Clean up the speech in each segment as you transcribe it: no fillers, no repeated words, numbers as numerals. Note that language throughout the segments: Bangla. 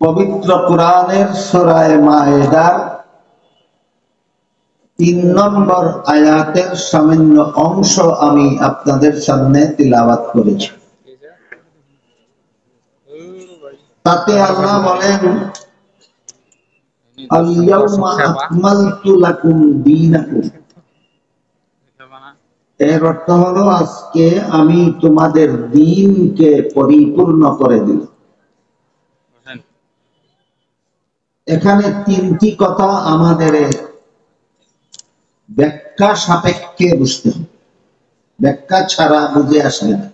পবিত্র কোরআনের সূরা মায়েদার ৩ নম্বর আয়াতের সামান্য অংশ আমি আপনাদের সামনে তিলাওয়াত করেছি। তাতে আল্লাহ বলেন, আল-ইয়াউমা আকমালতু লাকুম দীনাকুম। এর অর্থ হলো, আজকে আমি তোমাদের দ্বীনকে পরিপূর্ণ করে দিলাম। এখানে ৩টি কথা আমাদের ব্যাখ্যা সাপেক্ষে বুঝতে হবে, ব্যাখ্যা ছাড়া বুঝে আসবে না।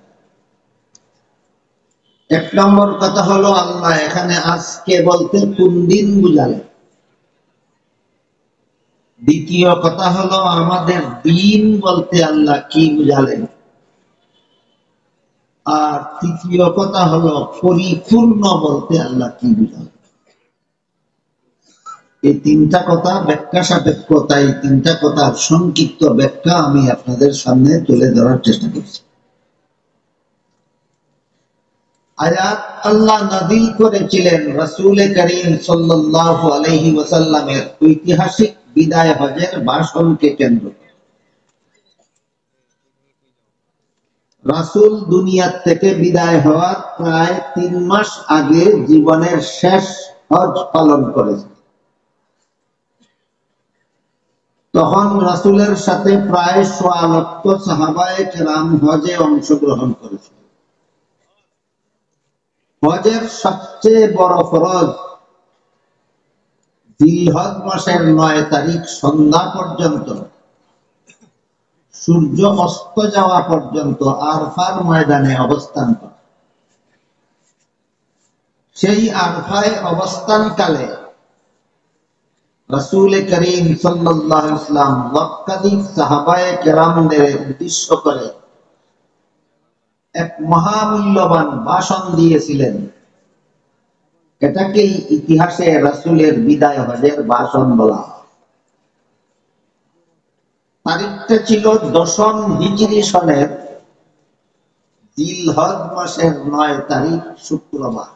১ নম্বর কথা হলো, আল্লাহ এখানে আজকে বলতে কোন দিন বুঝালেন। দ্বিতীয় কথা হলো, আমাদের দিন বলতে আল্লাহ কি বুঝালেন। আর তৃতীয় কথা হলো, পরিপূর্ণ বলতে আল্লাহ কি বুঝালেন। এই ৩টা কথা ব্যাখ্যা সাপেক্ষ, তাই ৩টা কথার সংক্ষিপ্ত ব্যাখ্যা আমি আপনাদের সামনে তুলে ধরার চেষ্টা করছি। আয়াত আল্লাহ নাযিল করেছিলেন রাসূল করিম সাল্লাল্লাহু আলাইহি ওয়াসাল্লামের ঐতিহাসিক বিদায় হজের ভাষণকে কেন্দ্র করে। রাসূল দুনিয়া থেকে বিদায় হওয়ার প্রায় ৩ মাস আগে জীবনের শেষ হজ পালন করেছেন। তখন রাসূলের সাথে প্রায় ১.৫ লক্ষ সাহাবায়ে কেরাম হজে অংশগ্রহণ করেছেন। হজের সবচেয়ে বড় ফরজ জিলহজ মাসের ৯ তারিখ সন্ধ্যা পর্যন্ত, সূর্য অস্ত যাওয়া পর্যন্ত আরফার ময়দানে অবস্থান করা। সেই আরফায় অবস্থানকালে রাসূল করিম সাল্লাল্লাহু আলাইহি ওয়াসাল্লাম লক্ষাধিক সাহাবায়ে কেরামদের উদ্দেশ্য করে এক মহামূল্যবান ভাষণ দিয়েছিলেন। এটাকেই ইতিহাসে রাসূলের বিদায় হজের ভাষণ বলা হয়। তারিখটা ছিল ১০ম হিজরি সনের জিলহজ মাসের ৯ তারিখ শুক্রবার।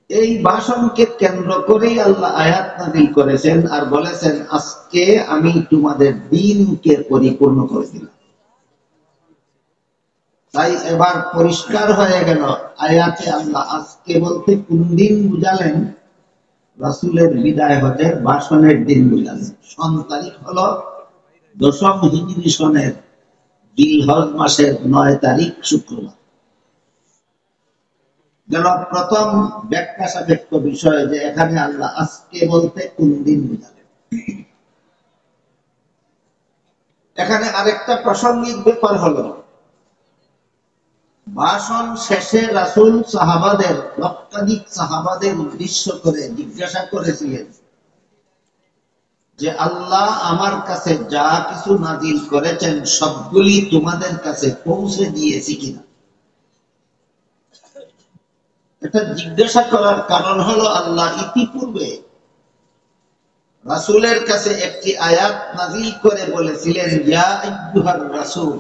এই ভাষণকে কেন্দ্র করেই আল্লাহ আয়াত নাযিল করেছেন আর বলেছেন, আজকে আমি তোমাদের দ্বীনকে পরিপূর্ণ করে দিলাম। তাই এবার পরিষ্কার হয়ে গেল, আয়াতে আল্লাহ আজকে বলতে কোন দিন বুঝালেন। রাসূলের বিদায় হজের ভাষণের দিন বুঝালেন। সন তারিখ হলো ১০ম হিজরি সনের জিলহজ মাসের ৯ তারিখ শুক্রবার। গেল প্রথম ব্যাখ্যা সাপেক্ষ বিষয়, যে এখানে আল্লাহ আজকে বলতে কোন দিন বুঝালেন। এখানে আরেকটা প্রাসঙ্গিক ব্যাপার হলো, ভাষণ শেষে রাসূল লক্ষাধিক সাহাবাদের উদ্দেশ্য করে জিজ্ঞাসা করেছিলেন যে, আল্লাহ আমার কাছে যা কিছু নাযিল করেছেন সবগুলি তোমাদের কাছে পৌঁছে দিয়েছি কিনা। এটা জিজ্ঞাসা করার কারণ হলো, আল্লাহ ইতিপূর্বে রাসূলের কাছে একটি আয়াত নাযিল করে বলেছিলেন, ইয়া আইয়ুহার রাসূল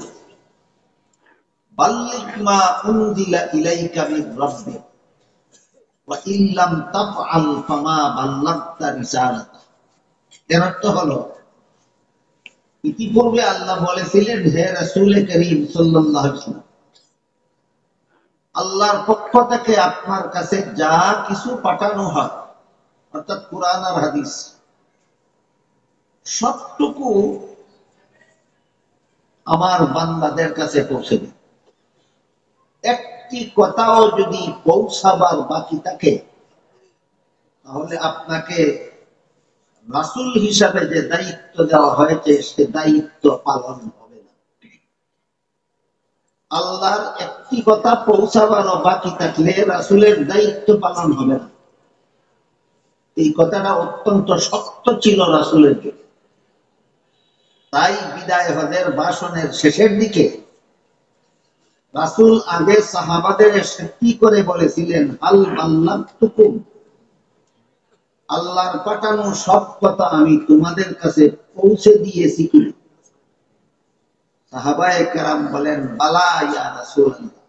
বাল্লিগ মা উনজিলা ইলাইকা মির রাব্বিক ওয়া ইল্লাম তাফআল ফামা বাল্লাগতা রিসালাতা। এর অর্থ হলো, ইতিপূর্বে আল্লাহ বলেছিলেন, হে রাসূল করিম সাল্লাল্লাহু আলাইহি ওয়াসাল্লাম, আল্লাহর পক্ষ থেকে আপনার কাছে যা কিছু পাঠানো হয়, অর্থাৎ কুরআন আর হাদিস, সবটুকু আমার বান্দাদের কাছে পৌঁছে দিন। একটি কথাও যদি পৌঁছাবার বাকি থাকে, তাহলে আপনাকে রাসূল হিসাবে যে দায়িত্ব দেওয়া হয়েছে সে দায়িত্ব পালন হবে না। আল্লাহর একটি কথা পৌঁছাবারও বাকি থাকলে রাসূলের দায়িত্ব পালন হবে না। এই কথাটা অত্যন্ত শক্ত ছিল রাসূলের জন্য। তাই বিদায় হজের ভাষণের শেষের দিকে রাসূল আগে সাহাবাদের সাক্ষী করে বলেছিলেন, হাল বাল্লাগতুকুম, আল্লাহর পাঠানো সব কথা আমি তোমাদের কাছে পৌঁছে দিয়েছি কি। সাহাবায়ে কেরাম বলেন, বালা ইয়া রাসূলুল্লাহ,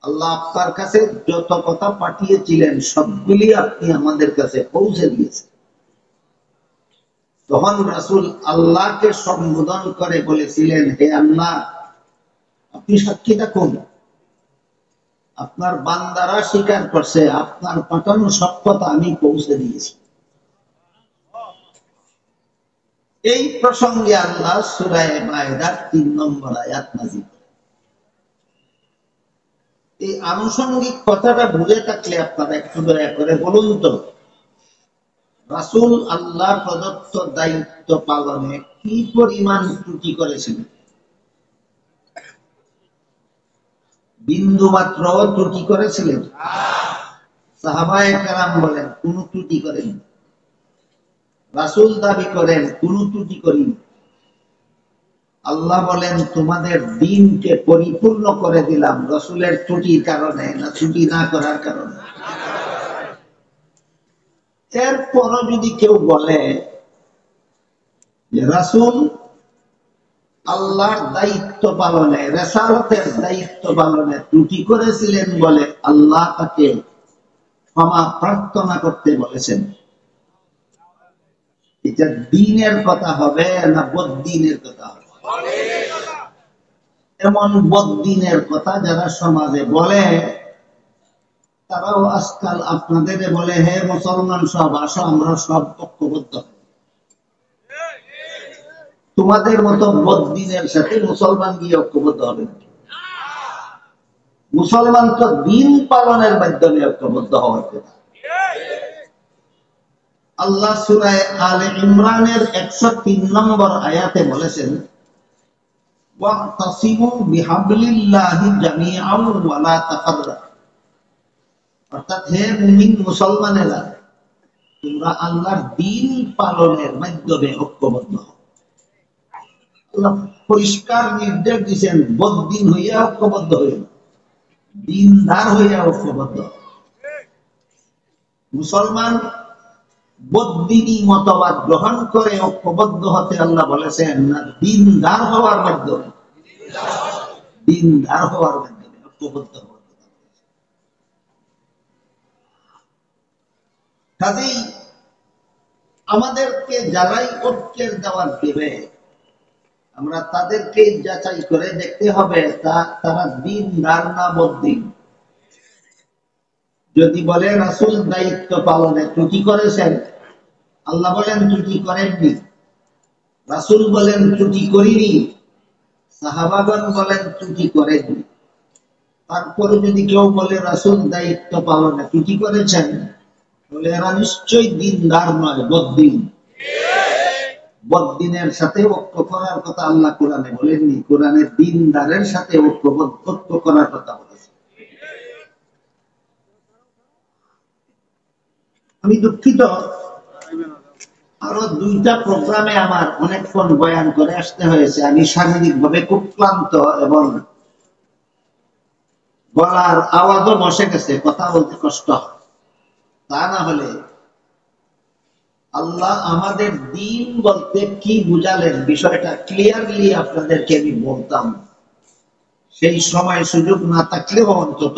আল্লাহ আপনার কাছে যত কথা পাঠিয়েছিলেন সবগুলি আপনি আমাদের কাছে পৌঁছে দিয়েছেন। তখন রাসূল আল্লাহকে সম্বোধন করে বলেছিলেন, হে আল্লাহ, আপনি সাক্ষী থাকুন, আপনার বান্দারা স্বীকার করছে আপনার পাঠানো সব কথা আমি পৌঁছে দিয়েছি। এই প্রসঙ্গে আল্লাহ সূরা মায়েদার ৩ নম্বর আয়াত নাযিল করেন। এই আনুষঙ্গিক কথাটা বুঝে থাকলে আপনারা একটু দয়া করে বলুন তো, রাসূল আল্লাহ প্রদত্ত দায়িত্ব পালনে কি পরিমাণ ত্রুটি করেছিলেন? বিন্দু মাত্র ত্রুটি করেছিলেন? সাহাবায়ে কেরাম বলেন কোন ত্রুটি করেন। রাসূল দাবি করেন কোন ত্রুটি করিনি। আল্লাহ বলেন তোমাদের দ্বীনকে পরিপূর্ণ করে দিলাম। রাসূলের ত্রুটির কারণে না ত্রুটি না করার কারণে? এরপরও যদি কেউ বলে যে রাসূল আল্লাহর দায়িত্ব পালনে, রিসালাতের দায়িত্ব পালনে ত্রুটি করেছিলেন বলে আল্লাহ তাকে ক্ষমা প্রার্থনা করতে বলেছেন, এটা দ্বীনের কথা হবে না বদ্দীনের কথা হবে? এমন বদ্দীনের কথা যারা সমাজে বলে, তারাও আজকাল আপনাদের বলে, হে মুসলমান সব আসো, আমরা সব ঐক্যবদ্ধ। তোমাদের মতো বদ্দীনের সাথে মুসলমান গিয়ে ঐক্যবদ্ধ হবে? মুসলমান তো দ্বীন পালনের মাধ্যমে ঐক্যবদ্ধ হওয়ার কথা। আল্লাহ সূরা আলে ইমরানের 103 নম্বর আয়াতে বলেছেন, ওয়াতাসিমু বিহাবলিল্লাহি জামিআন ওয়া লা তাফাররাকু। অর্থাৎ হে মুমিন মুসলমানেরা, তোমরা আল্লাহর দ্বীন পালনের মাধ্যমে ঐক্যবদ্ধ হও। আল্লাহ পরিষ্কার নির্দেশ দিয়েছেন, বদ্দীন হইয়া ঐক্যবদ্ধ হইও, দ্বীনদার হইয়া ঐক্যবদ্ধ। মুসলমান বদ্দীনী মতবাদ গ্রহণ করে ঐক্যবদ্ধ হতে আল্লাহ বলেছেন না দ্বীনদার হওয়ার মাধ্যমে, দ্বীনদার হওয়ার মাধ্যমে ঐক্যবদ্ধ হওয়ার কথা। কাজেই আমাদেরকে যারাই ঐক্যের দাওয়াত দেবে, আমরা তাদেরকে যাচাই করে দেখতে হবে তারা দ্বীনদার না বদ্দীন। যদি বলে রাসূল দায়িত্ব পালনে ত্রুটি করেছেন, আল্লাহ বলেন ত্রুটি করেননি, রাসূল বলেন ত্রুটি করিনি, সাহাবাগণ বলেন ত্রুটি করেননি, তারপরে যদি কেউ বলে রাসূল দায়িত্ব পালনে ত্রুটি করেছেন, তাহলে এরা নিশ্চয়ই দ্বীনদার নয়, বদ্দীন। বদ্দীনের সাথে ঐক্য করার কথা আল্লাহ কোরআনে বলেননি, কোরআনে দ্বীনদারের সাথে ঐক্য করার কথা বলেছে। আমি দুঃখিত, আরো 2টা প্রোগ্রামে আমার অনেকক্ষণ বয়ান করে আসতে হয়েছে। আমি শারীরিকভাবে খুব ক্লান্ত এবং গলার আওয়াজও বসে গেছে, কথা বলতে কষ্ট হয়। তা না হলে আল্লাহ আমাদের দ্বীন বলতে কি বুঝালেন বিষয়টা ক্লিয়ারলি আপনাদেরকে আমি বলতাম। সেই সময় সুযোগ না থাকলেও অন্তত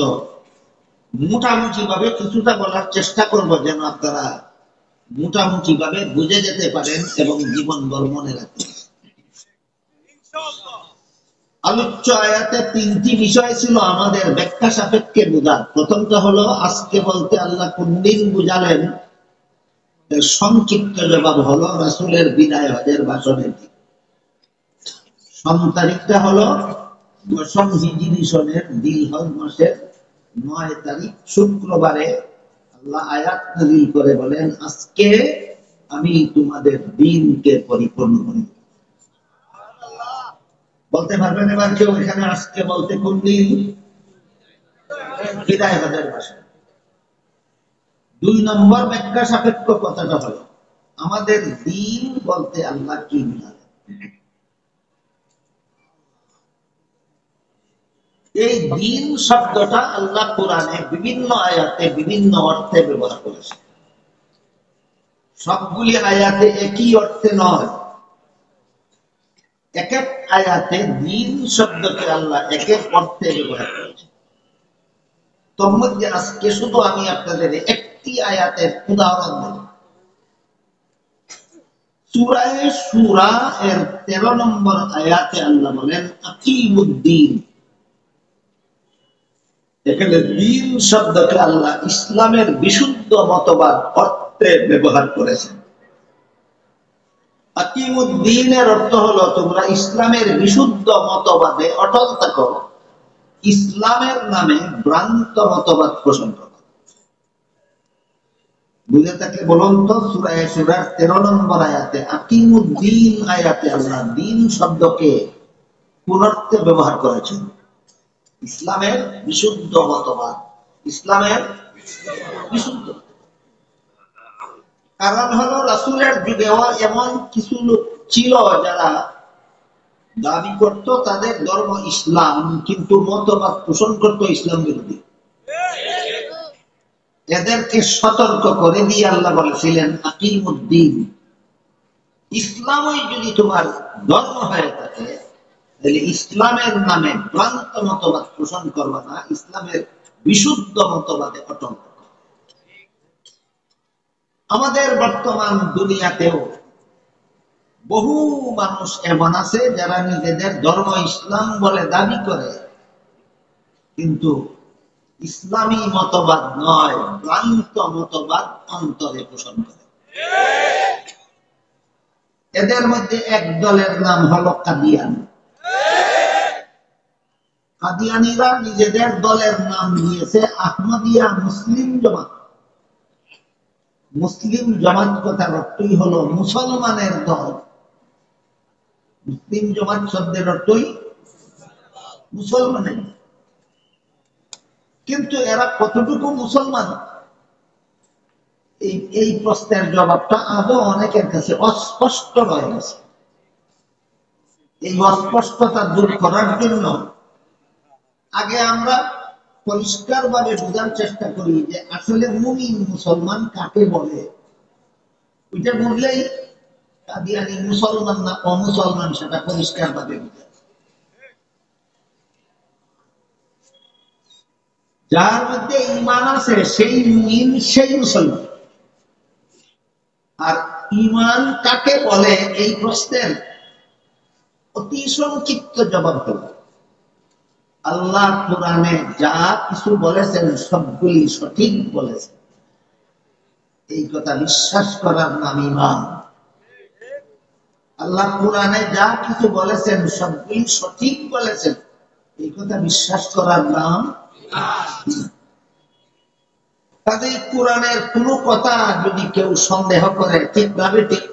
মোটামুটি ভাবে কিছুটা বলার চেষ্টা করব, যেন আপনারা মোটামুটি ভাবে বুঝে যেতে পারেন এবং জীবনভর মনে রাখতে পারেন। আলোচ্য আয়াতে 3টি বিষয় ছিল আমাদের ব্যাখ্যা সাপেক্ষে বোঝার। প্রথমটা হলো আজকে বলতে আল্লাহ কোন দিন বুঝালেন, সংক্ষিপ্ত জবাব হলো রাসূলের বিদায় হজের ভাষণের দিন। তারিখটা হলো 10ম হিজরি সনের জিলহজ মাসের 9 তারিখ শুক্রবারে আল্লাহ আয়াত নাযিল করে বলেন, আজকে আমি তোমাদের দ্বীনকে পরিপূর্ণ করি। বলতে পারবেন এবার কেউ এখানে আজকে বলতে কোন দিন? বিদায় হজের ভাষণ। 2 নম্বর ব্যাখ্যা সাপেক্ষ কথাটা হলো আমাদের দ্বীন বলতে আল্লাহ কি বুঝালেন। এই দ্বীন শব্দটা আল্লাহ কোরআনে বিভিন্ন আয়াতে বিভিন্ন অর্থে ব্যবহার করেছে। সবগুলি আয়াতে একই অর্থে নয়, এক এক আয়াতে দ্বীন শব্দকে আল্লাহ এক এক অর্থে ব্যবহার করেছে। তোর মধ্যে আজকে শুধু আমি আপনাদের একটি আয়াতের উদাহরণ দেব। সূরা শূরা এর 13 নম্বর আয়াতে আল্লাহ বলেন আকিমুদ্দিন। এখানে দিন শব্দকে আল্লাহ ইসলামের বিশুদ্ধ মতবাদ অর্থে ব্যবহার করেছেন। আকিমুদ্দিনের অর্থ হলো তোমরা ইসলামের বিশুদ্ধ মতবাদে অটল থাকো, ইসলামের নামে ভ্রান্ত মতবাদ পোষণ করো। বুঝে থাকলে বলুন তো, সূরা শূরার 13 নম্বর আয়াতে আকিমুদ্দিন আয়াতে আল্লাহ দিন শব্দকে পুনর্থে ব্যবহার করেছেন। ইসলামের বিশুদ্ধ মতবাদ, ইসলামের বিশুদ্ধ। কারণ হলো রাসূলের যুগেও এমন কিছু লোক ছিল যারা দাবি করত তাদের ধর্ম ইসলাম, কিন্তু মতবাদ পোষণ করত ইসলাম বিরোধী। এদেরকে সতর্ক করে দিয়ে আল্লাহ বলেছিলেন আকিমুদ্দিন, ইসলামই যদি তোমার ধর্ম হয়ে থাকে তাহলে ইসলামের নামে ভ্রান্ত মতবাদ পোষণ করবে না, ইসলামের বিশুদ্ধ মতবাদে অটল থাকো। আমাদের বর্তমান দুনিয়াতেও বহু মানুষ এমন আছে যারা নিজেদের ধর্ম ইসলাম বলে দাবি করে, কিন্তু ইসলামী মতবাদ নয়, ভ্রান্ত মতবাদ অন্তরে পোষণ করে। এদের মধ্যে এক দলের নাম হলো কাদিয়ান। কাদিয়ানিরা নিজেদের দলের নাম দিয়েছে আহমদিয়া মুসলিম জামাত। মুসলিম জামাত কথার অর্থই হলো মুসলমানের দল। মুসলিম জামাত শব্দের অর্থই মুসলমানের। কিন্তু এরা কতটুকু মুসলমান, এই প্রশ্নের জবাবটা আজও অনেকের কাছে অস্পষ্ট রয়ে গেছে। এই অস্পষ্টতা দূর করার জন্য আগে আমরা পরিষ্কার ভাবে বোঝার চেষ্টা করি যে আসলে মুমিন মুসলমান কাকে বলে। ওইটা বুঝলেই কাদিয়ানি মুসলমান না অমুসলমান সেটা পরিষ্কার ভাবে বুঝে। যার মধ্যে ঈমান আছে সেই মুমিন, সেই মুসলমান। আর ঈমান কাকে বলে এই প্রশ্নের অতি সংক্ষিপ্ত জবাব হলো আল্লাহ কোরআনে যা কিছু বলেছেন সবগুলি সঠিক বলেছেন, এই কথা বিশ্বাস করার নাম ঈমান। আল্লাহ কোরআনে যা কিছু বলেছেন সবগুলি সঠিক বলেছেন, এই কথা বিশ্বাস করার নাম ঈমান। কাজেই কোরআনের কোনো কথা যদি কেউ সন্দেহ করে, ঠিকভাবে ঠিক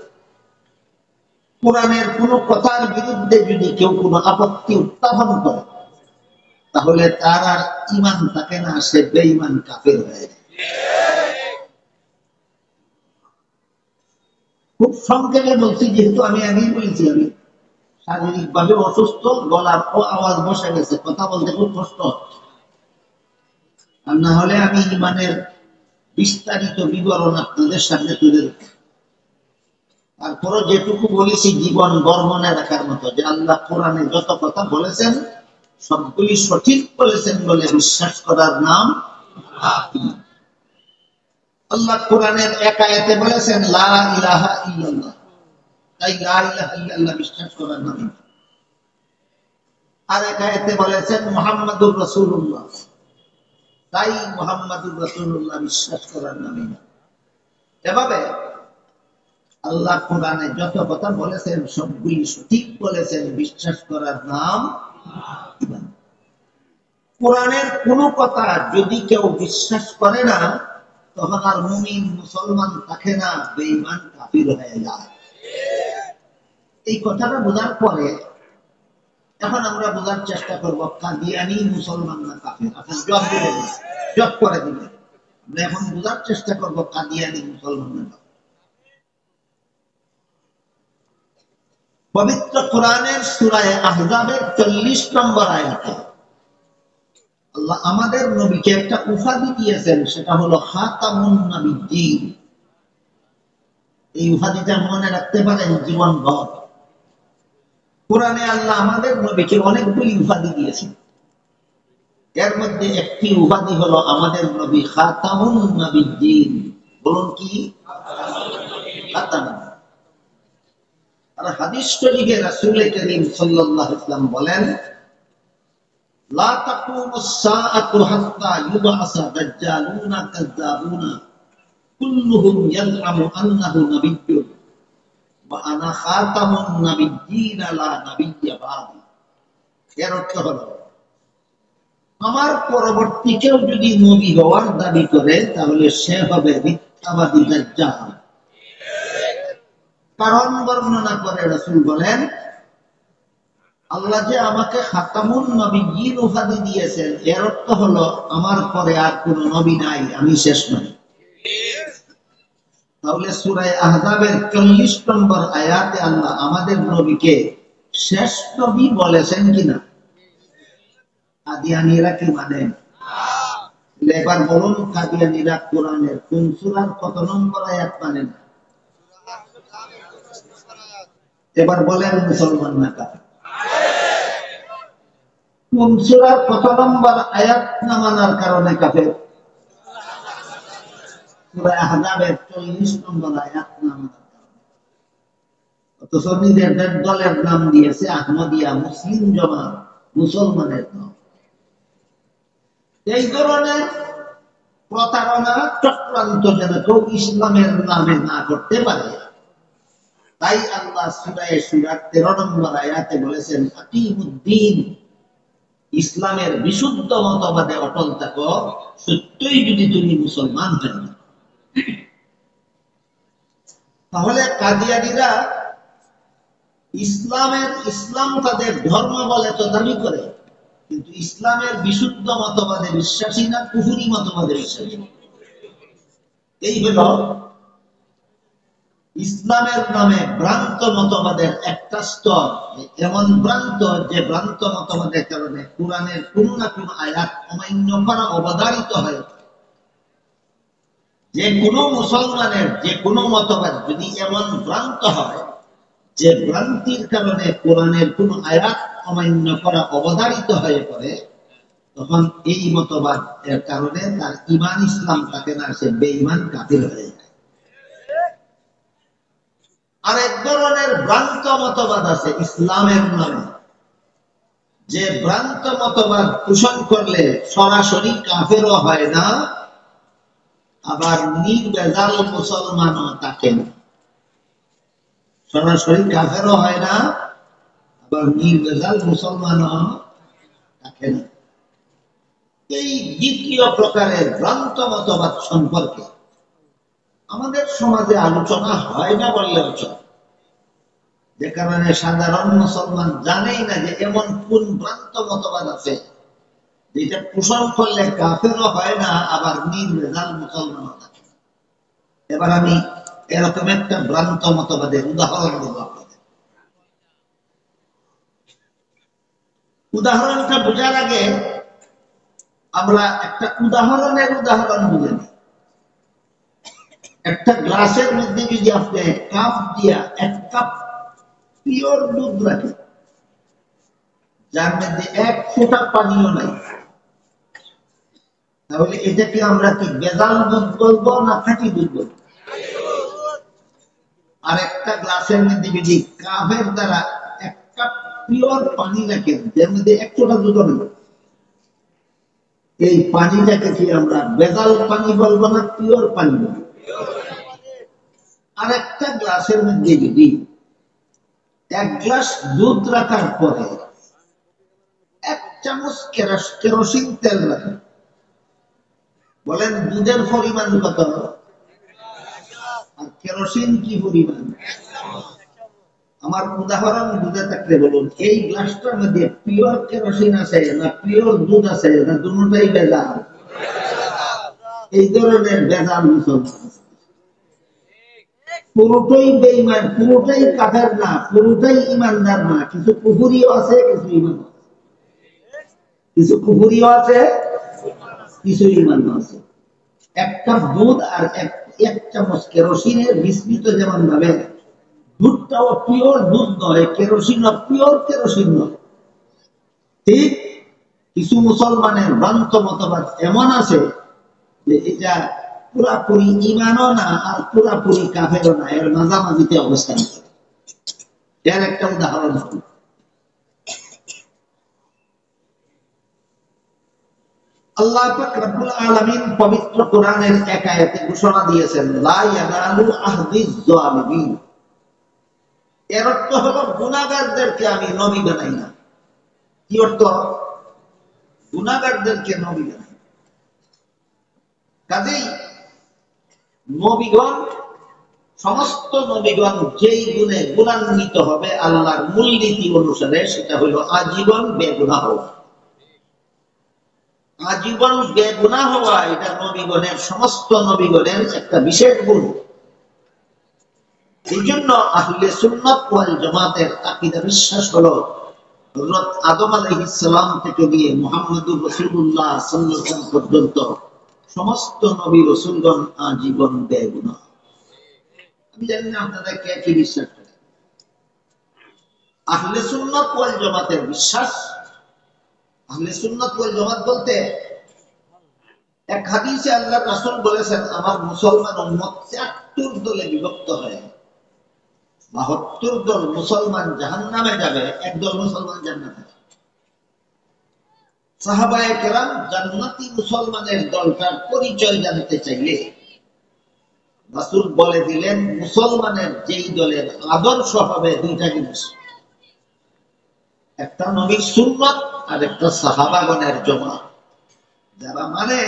কোরআনের কোনো কথার বিরুদ্ধে যদি কেউ কোনো আপত্তি উত্থাপন করে, তাহলে তার আর ঈমান থাকে না, সে বেঈমান কাফের হয়ে যায়। খুব সংক্ষেপে বলছি, যেহেতু আমি আগেই বলেছি আমি শারীরিক ভাবে অসুস্থ, গলার আওয়াজ বসে গেছে, কথা বলতে খুব কষ্ট হচ্ছে। আর না হলে আমি ঈমানের বিস্তারিত বিবরণ আপনাদের সামনে তুলে দেব। তারপরও যেটুকু বলেছি জীবন বর্মনে রাখার মতো, যে আল্লাহ কোরআনে যত কথা বলেছেন সবগুলি সঠিক বলেছেন বলে বিশ্বাস করার নাম ঈমান। আল্লাহ কোরআনের এক আয়াতে বলেছেন লা ইলাহা ইল্লাল্লাহ, তাই লা ইলাহা ইল্লাল্লাহ বিশ্বাস করার নাম ঈমান। আর এক আয়াতে বলেছেন মুহাম্মাদুর রাসূলুল্লাহ, তাই মুহাম্মাদুর রাসূলুল্লাহ বিশ্বাস করার নাম ঈমান। এভাবে আল্লাহ কোরআনে যত কথা বলেছেন সবগুলি সঠিক বলেছেন, বিশ্বাস করার নাম ঈমান। কোরআনের কোন কথা যদি কেউ বিশ্বাস করে না, তখন আর মুমিন মুসলমান থাকে না, বেঈমান কাফির হয়ে যায়। এই কথাটা বোঝার পরে এখন আমরা বোঝার চেষ্টা করবো কাদিয়ানি মুসলমান না কাফির। আপনার জব দিবেন, জব করে দিবেন। আমরা এখন বোঝার চেষ্টা করবো কাদিয়ানি মুসলমান না কাফির। পবিত্র কোরআনের সূরা আহজাবের 40 নম্বর আয়াতে আল্লাহ আমাদের নবীকে একটা উপাধি দিয়েছেন, সেটা হলো খাতামুন নবিয়্যিন। এই উপাধিটা মনে রাখতে পারেন জীবনভর। কোরআনে আল্লাহ আমাদের নবীকে অনেকগুলি উপাধি দিয়েছেন। এর মধ্যে একটি উপাধি হলো আমাদের নবী খাতামুন নবিয়্যিন। বলুন কি? খাতামুন। আর হাদিস শরীফে রাসূল করিম সাল্লাল্লাহু আলাইহি ওয়াসাল্লাম বলেন, লা তাকুমুস সাআতু হাত্তা ইউবআসা দাজ্জালুনা কাযযাবুনা কুল্লুহুম ইয়াজআমু আন্নাহু নাবিয়্যুন ওয়া আনা খাতামুন নাবিয়্যিন লা নাবিয়্যা বা'দি। এর অর্থ হলো, আমার পরবর্তী কেউ যদি নবী হওয়ার দাবি করে তাহলে সে হবে মিথ্যাবাদী দাজ্জাল। কারণ বর্ণনা করে রাসূল বলেন, আল্লাহ যে আমাকে খাতামুন নবিয়্যিন উপাধি দিয়েছেন, এর অর্থ হলো আমার পরে আর কোন নবী নাই, আমি শেষ নই। তাহলে সূরা আহজাবের ৪০ নম্বর আয়াতে আল্লাহ আমাদের নবীকে শেষ নবী বলেছেন কিনা? কাদিয়ানীরা কি মানে? এবার বলুন, কাদিয়ানীরা কোরআনের কোন সূরার কত নম্বর আয়াত মানে না? এবার বলেন মুসলমান না কাফের? কোন সূরার কত নম্বর আয়াত না মানার কারণে কাফের? সূরা আহজাবের ৪০ নম্বর আয়াত না মানার কারণে। অথচ নিজেদের দলের নাম দিয়েছে আহমদিয়া, মুসলিম জামাত, মুসলমানের দল। এই ধরনের প্রতারণা চক্রান্ত যেন কেউ ইসলামের নামে না করতে পারে, তাই আল্লাহ সূরা শুরার ১৩ নম্বর আয়াতে বলেছেন, আকিমুদ্দিন, ইসলামের বিশুদ্ধ মতবাদে অটল থাকো, সত্যই যদি তুমি মুসলমান হয়ে যাও। তাহলে কাদিয়ানীরা ইসলাম তাদের ধর্ম বলে তো দাবি করে, কিন্তু ইসলামের বিশুদ্ধ মতবাদে বিশ্বাসী না, কুফরি মতবাদে বিশ্বাসী। এই হল ইসলামের নামে ভ্রান্ত মতবাদের একটা স্তর, এমন ভ্রান্ত যে ভ্রান্ত মতবাদের কারণে কোরআনের কোন না কোন আয়াত অমান্য করা অবধারিত হয়। যে কোনো মুসলমানের যে কোনো মতবাদ যদি এমন ভ্রান্ত হয় যে ভ্রান্তির কারণে কোরআনের কোন আয়াত অমান্য করা অবধারিত হয়ে পড়ে, তখন এই মতবাদ এর কারণে তার ঈমান ইসলাম থাকে না, সে বেঈমান কাফির হয়ে যায়। আর এক ধরনের ভ্রান্ত মতবাদ আছে ইসলামের নামে, যে ভ্রান্ত মতবাদ পোষণ করলে সরাসরি কাফেরও হয় না, আবার নির্ভেজাল মুসলমানও থাকে না। সরাসরি কাফেরও হয় না, আবার নির্ভেজাল মুসলমানও থাকে না। এই দ্বিতীয় প্রকারের ভ্রান্ত মতবাদ সম্পর্কে আমাদের সমাজে আলোচনা হয় না বললেও চলে, যে কারণে সাধারণ মুসলমান জানেই না যে এমন কোন ভ্রান্ত মতবাদ আছে যেটা পোষণ করলে কাফেরও হয় না, আবার নির্ভেজাল মুসলমানও থাকে। এবার আমি এরকম একটা ভ্রান্ত মতবাদের উদাহরণ দেব আপনাদের। উদাহরণটা বোঝার আগে আমরা একটা উদাহরণ বুঝে নিই। একটা গ্লাসের মধ্যে যদি আপনি কাপ দিয়া ১ কাপ পিওর দুধ রাখেন, যার মধ্যে ১ ফোঁটা পানিও নাই, তাহলে এটাকে আমরা কি ভেজাল দুধ বলবো না খাঁটি দুধ বলবো? আর একটা গ্লাসের মধ্যে যদি কাপের দ্বারা ১ কাপ পিওর পানি রাখেন, যার মধ্যে ১ ফোঁটা দুধ নেই, এই পানিটাকে কি আমরা ভেজাল পানি বলবো না পিওর পানি বলবো? আর একটা গ্লাসের মধ্যে যদি ১ গ্লাস দুধ রাখার পরে ১ চামচ কেরোসিন তেল রাখেন, বলেন দুধের পরিমাণ কত আর কেরোসিন কি পরিমাণ? আমার উদাহরণ বুঝে থাকলে বলুন, এই গ্লাসটার মধ্যে পিওর কেরোসিন আছে না পিওর দুধ আছে, না দুটোটাই ভেজাল? এই ধরনের ভেজাল মুসলমান আছে, পুরোটাই বেঈমান, পুরোটাই কাফের না, পুরোটাই ইমানদার না, কিছু কুফরিও আছে, কিছু ইমান আছে, কিছু কুফরিও আছে, কিছু ইমান আছে। ১ কাপ দুধ আর ১ চামচ কেরোসিনের বিস্মিত যেমন ভাবে, দুধটাও পিওর দুধ নয়, কেরোসিনও পিওর কেরোসিন নয়, ঠিক কিছু মুসলমানের ভ্রান্ত মতবাদ এমন আছে যে এটা পুরাপুরি ঈমানও না আর পুরাপুরি কাফেরও না, এর মাঝামাঝিতে অবস্থান করে। এর একটা উদাহরণ হল আল্লাহ পাক রব্বুল আলামিন পবিত্র কোরআনের এক আয়াতে ঘোষণা দিয়েছেন, লা ইয়ানালু আহদিজ যালিমিন। এর অর্থ হলো গুনাহগারদেরকে আমি নবী বানাই না। কি অর্থ? গুনাহগারদেরকে নবী বানাই। কাজেই নবীগণ, সমস্ত নবীগণ যেই গুণে গুণান্বিত হবে আল্লাহর মূলনীতি অনুসারে, সেটা হলো আজীবন বেগুনাহ হওয়া। আজীবন বেগুনাহ হওয়া এটা নবীগণের, সমস্ত নবীগণের একটা বিশেষ গুণ। এই জন্য আহলে সুন্নাত ওয়াল জামাতের আকীদা বিশ্বাস হলো হযরত আদম আলাইহিস সালাম থেকে নিয়ে মুহাম্মদুর রাসূলুল্লাহ সাল্লাল্লাহু আলাইহি ওয়াসাল্লাম পর্যন্ত সমস্ত নবী রাসূলগণ আজীবন বেগুনাহ। আমি জানি না আপনারা কে কি বিশ্বাস করেন। আহলে সুন্নাত ওয়াল জামাতের বিশ্বাস, আহলে সুন্নাত ওয়াল জামাত বলতে এক হাদিসে আল্লাহর রাসূল বলেছেন, আমার মুসলমান উম্মত ৭৪ দলে বিভক্ত হয়, ৭২ দল মুসলমান জাহান্নামে যাবে, একদল মুসলমান জান্নাতে যাবে। সাহাবায়ে কেরাম জান্নাতি মুসলমানের দলটার পরিচয় জানতে চাইলে রাসূল বলে দিলেন, মুসলমানের যেই দলের আদর্শ হবে দুইটা জিনিস, একটা নবীর সুন্নাত আর একটা সাহাবাগণের জামাত। যারা মানে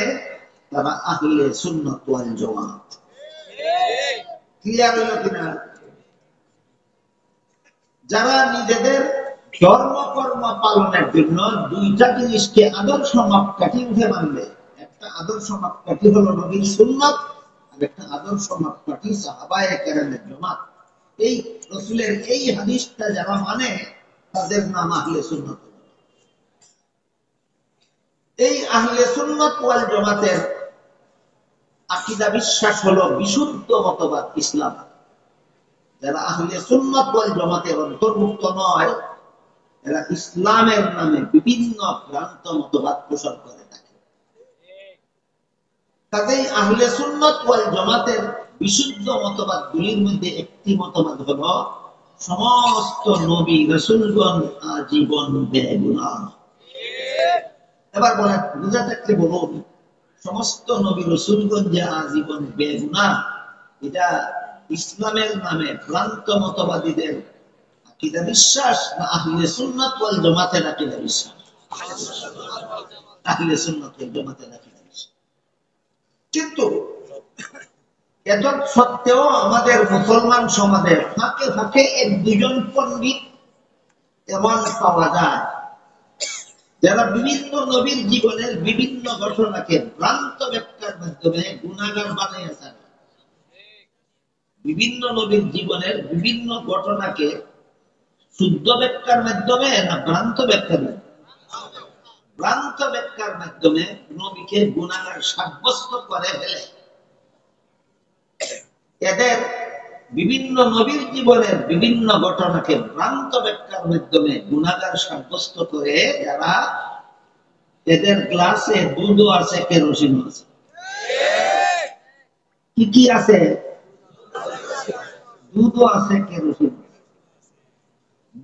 তারা আহলে সুন্নাত ওয়াল জামাত। ক্লিয়ার হলো কিনা? যারা নিজেদের ধর্মকর্ম পালনের জন্য দুইটা জিনিসকে আদর্শ মাপকাঠি উঠে মানবে, একটা আদর্শ মাপকাঠি হলো নবীর সুন্নাত আর একটা আদর্শ মাপকাঠি সাহাবায়ে কেরামের জামাত। এই রাসূলের এই হাদিসটা যারা মানে তাদের নাম আহলে সুন্নাত। এই আহলে সুন্নাত ওয়াল জামাতের আকীদা বিশ্বাস হলো বিশুদ্ধ মতবাদ ইসলাম। যারা আহলে সুন্নাত ওয়াল জামাতের অন্তর্ভুক্ত নয়, এরা ইসলামের নামে বিভিন্ন ভ্রান্ত মতবাদ প্রচার করে থাকে। কাজেই আহলে সুন্নাত ওয়াল জামাতের বিশুদ্ধ মতবাদগুলির মধ্যে একটি মতবাদ হলো সমস্ত নবী রাসূলগণ আজীবন বেগুনাহ। এবার বলেন, বুঝা থাকলে বলুন, সমস্ত নবী রাসূলগণ যে আজীবন বেগুনাহ, এটা ইসলামের নামে ভ্রান্ত মতবাদীদের আকীদা বিশ্বাস না আহলে সুন্নাত ওয়াল জামাতের আকীদা বিশ্বাস? আহলে সুন্নাত ওয়াল জামাতের আকীদা বিশ্বাস। কিন্তু এত সত্ত্বেও আমাদের মুসলমান সমাজে ফাঁকে ফাঁকে এক দুজন পণ্ডিত এমন পাওয়া যায় যারা বিভিন্ন নবীর জীবনের বিভিন্ন ঘটনাকে ভ্রান্ত ব্যাখ্যার মাধ্যমে গুনাহগার বানিয়েছেন। বিভিন্ন নবীর জীবনের বিভিন্ন ঘটনাকে শুদ্ধ ব্যাখ্যার মাধ্যমে না ভ্রান্ত ব্যাখ্যার মাধ্যমে? ভ্রান্ত ব্যাখ্যার মাধ্যমে নবীকে গুনাহগার সাব্যস্ত করে ফেলে। এদের বিভিন্ন নবীর জীবনের বিভিন্ন ঘটনাকে ভ্রান্ত ব্যাখ্যার মাধ্যমে গুনাহগার সাব্যস্ত করে যারা, এদের গ্লাসে দুধও আছে, কেরোসিন আছে। কি কি আছে? দুধও আছে, কেরোসিন।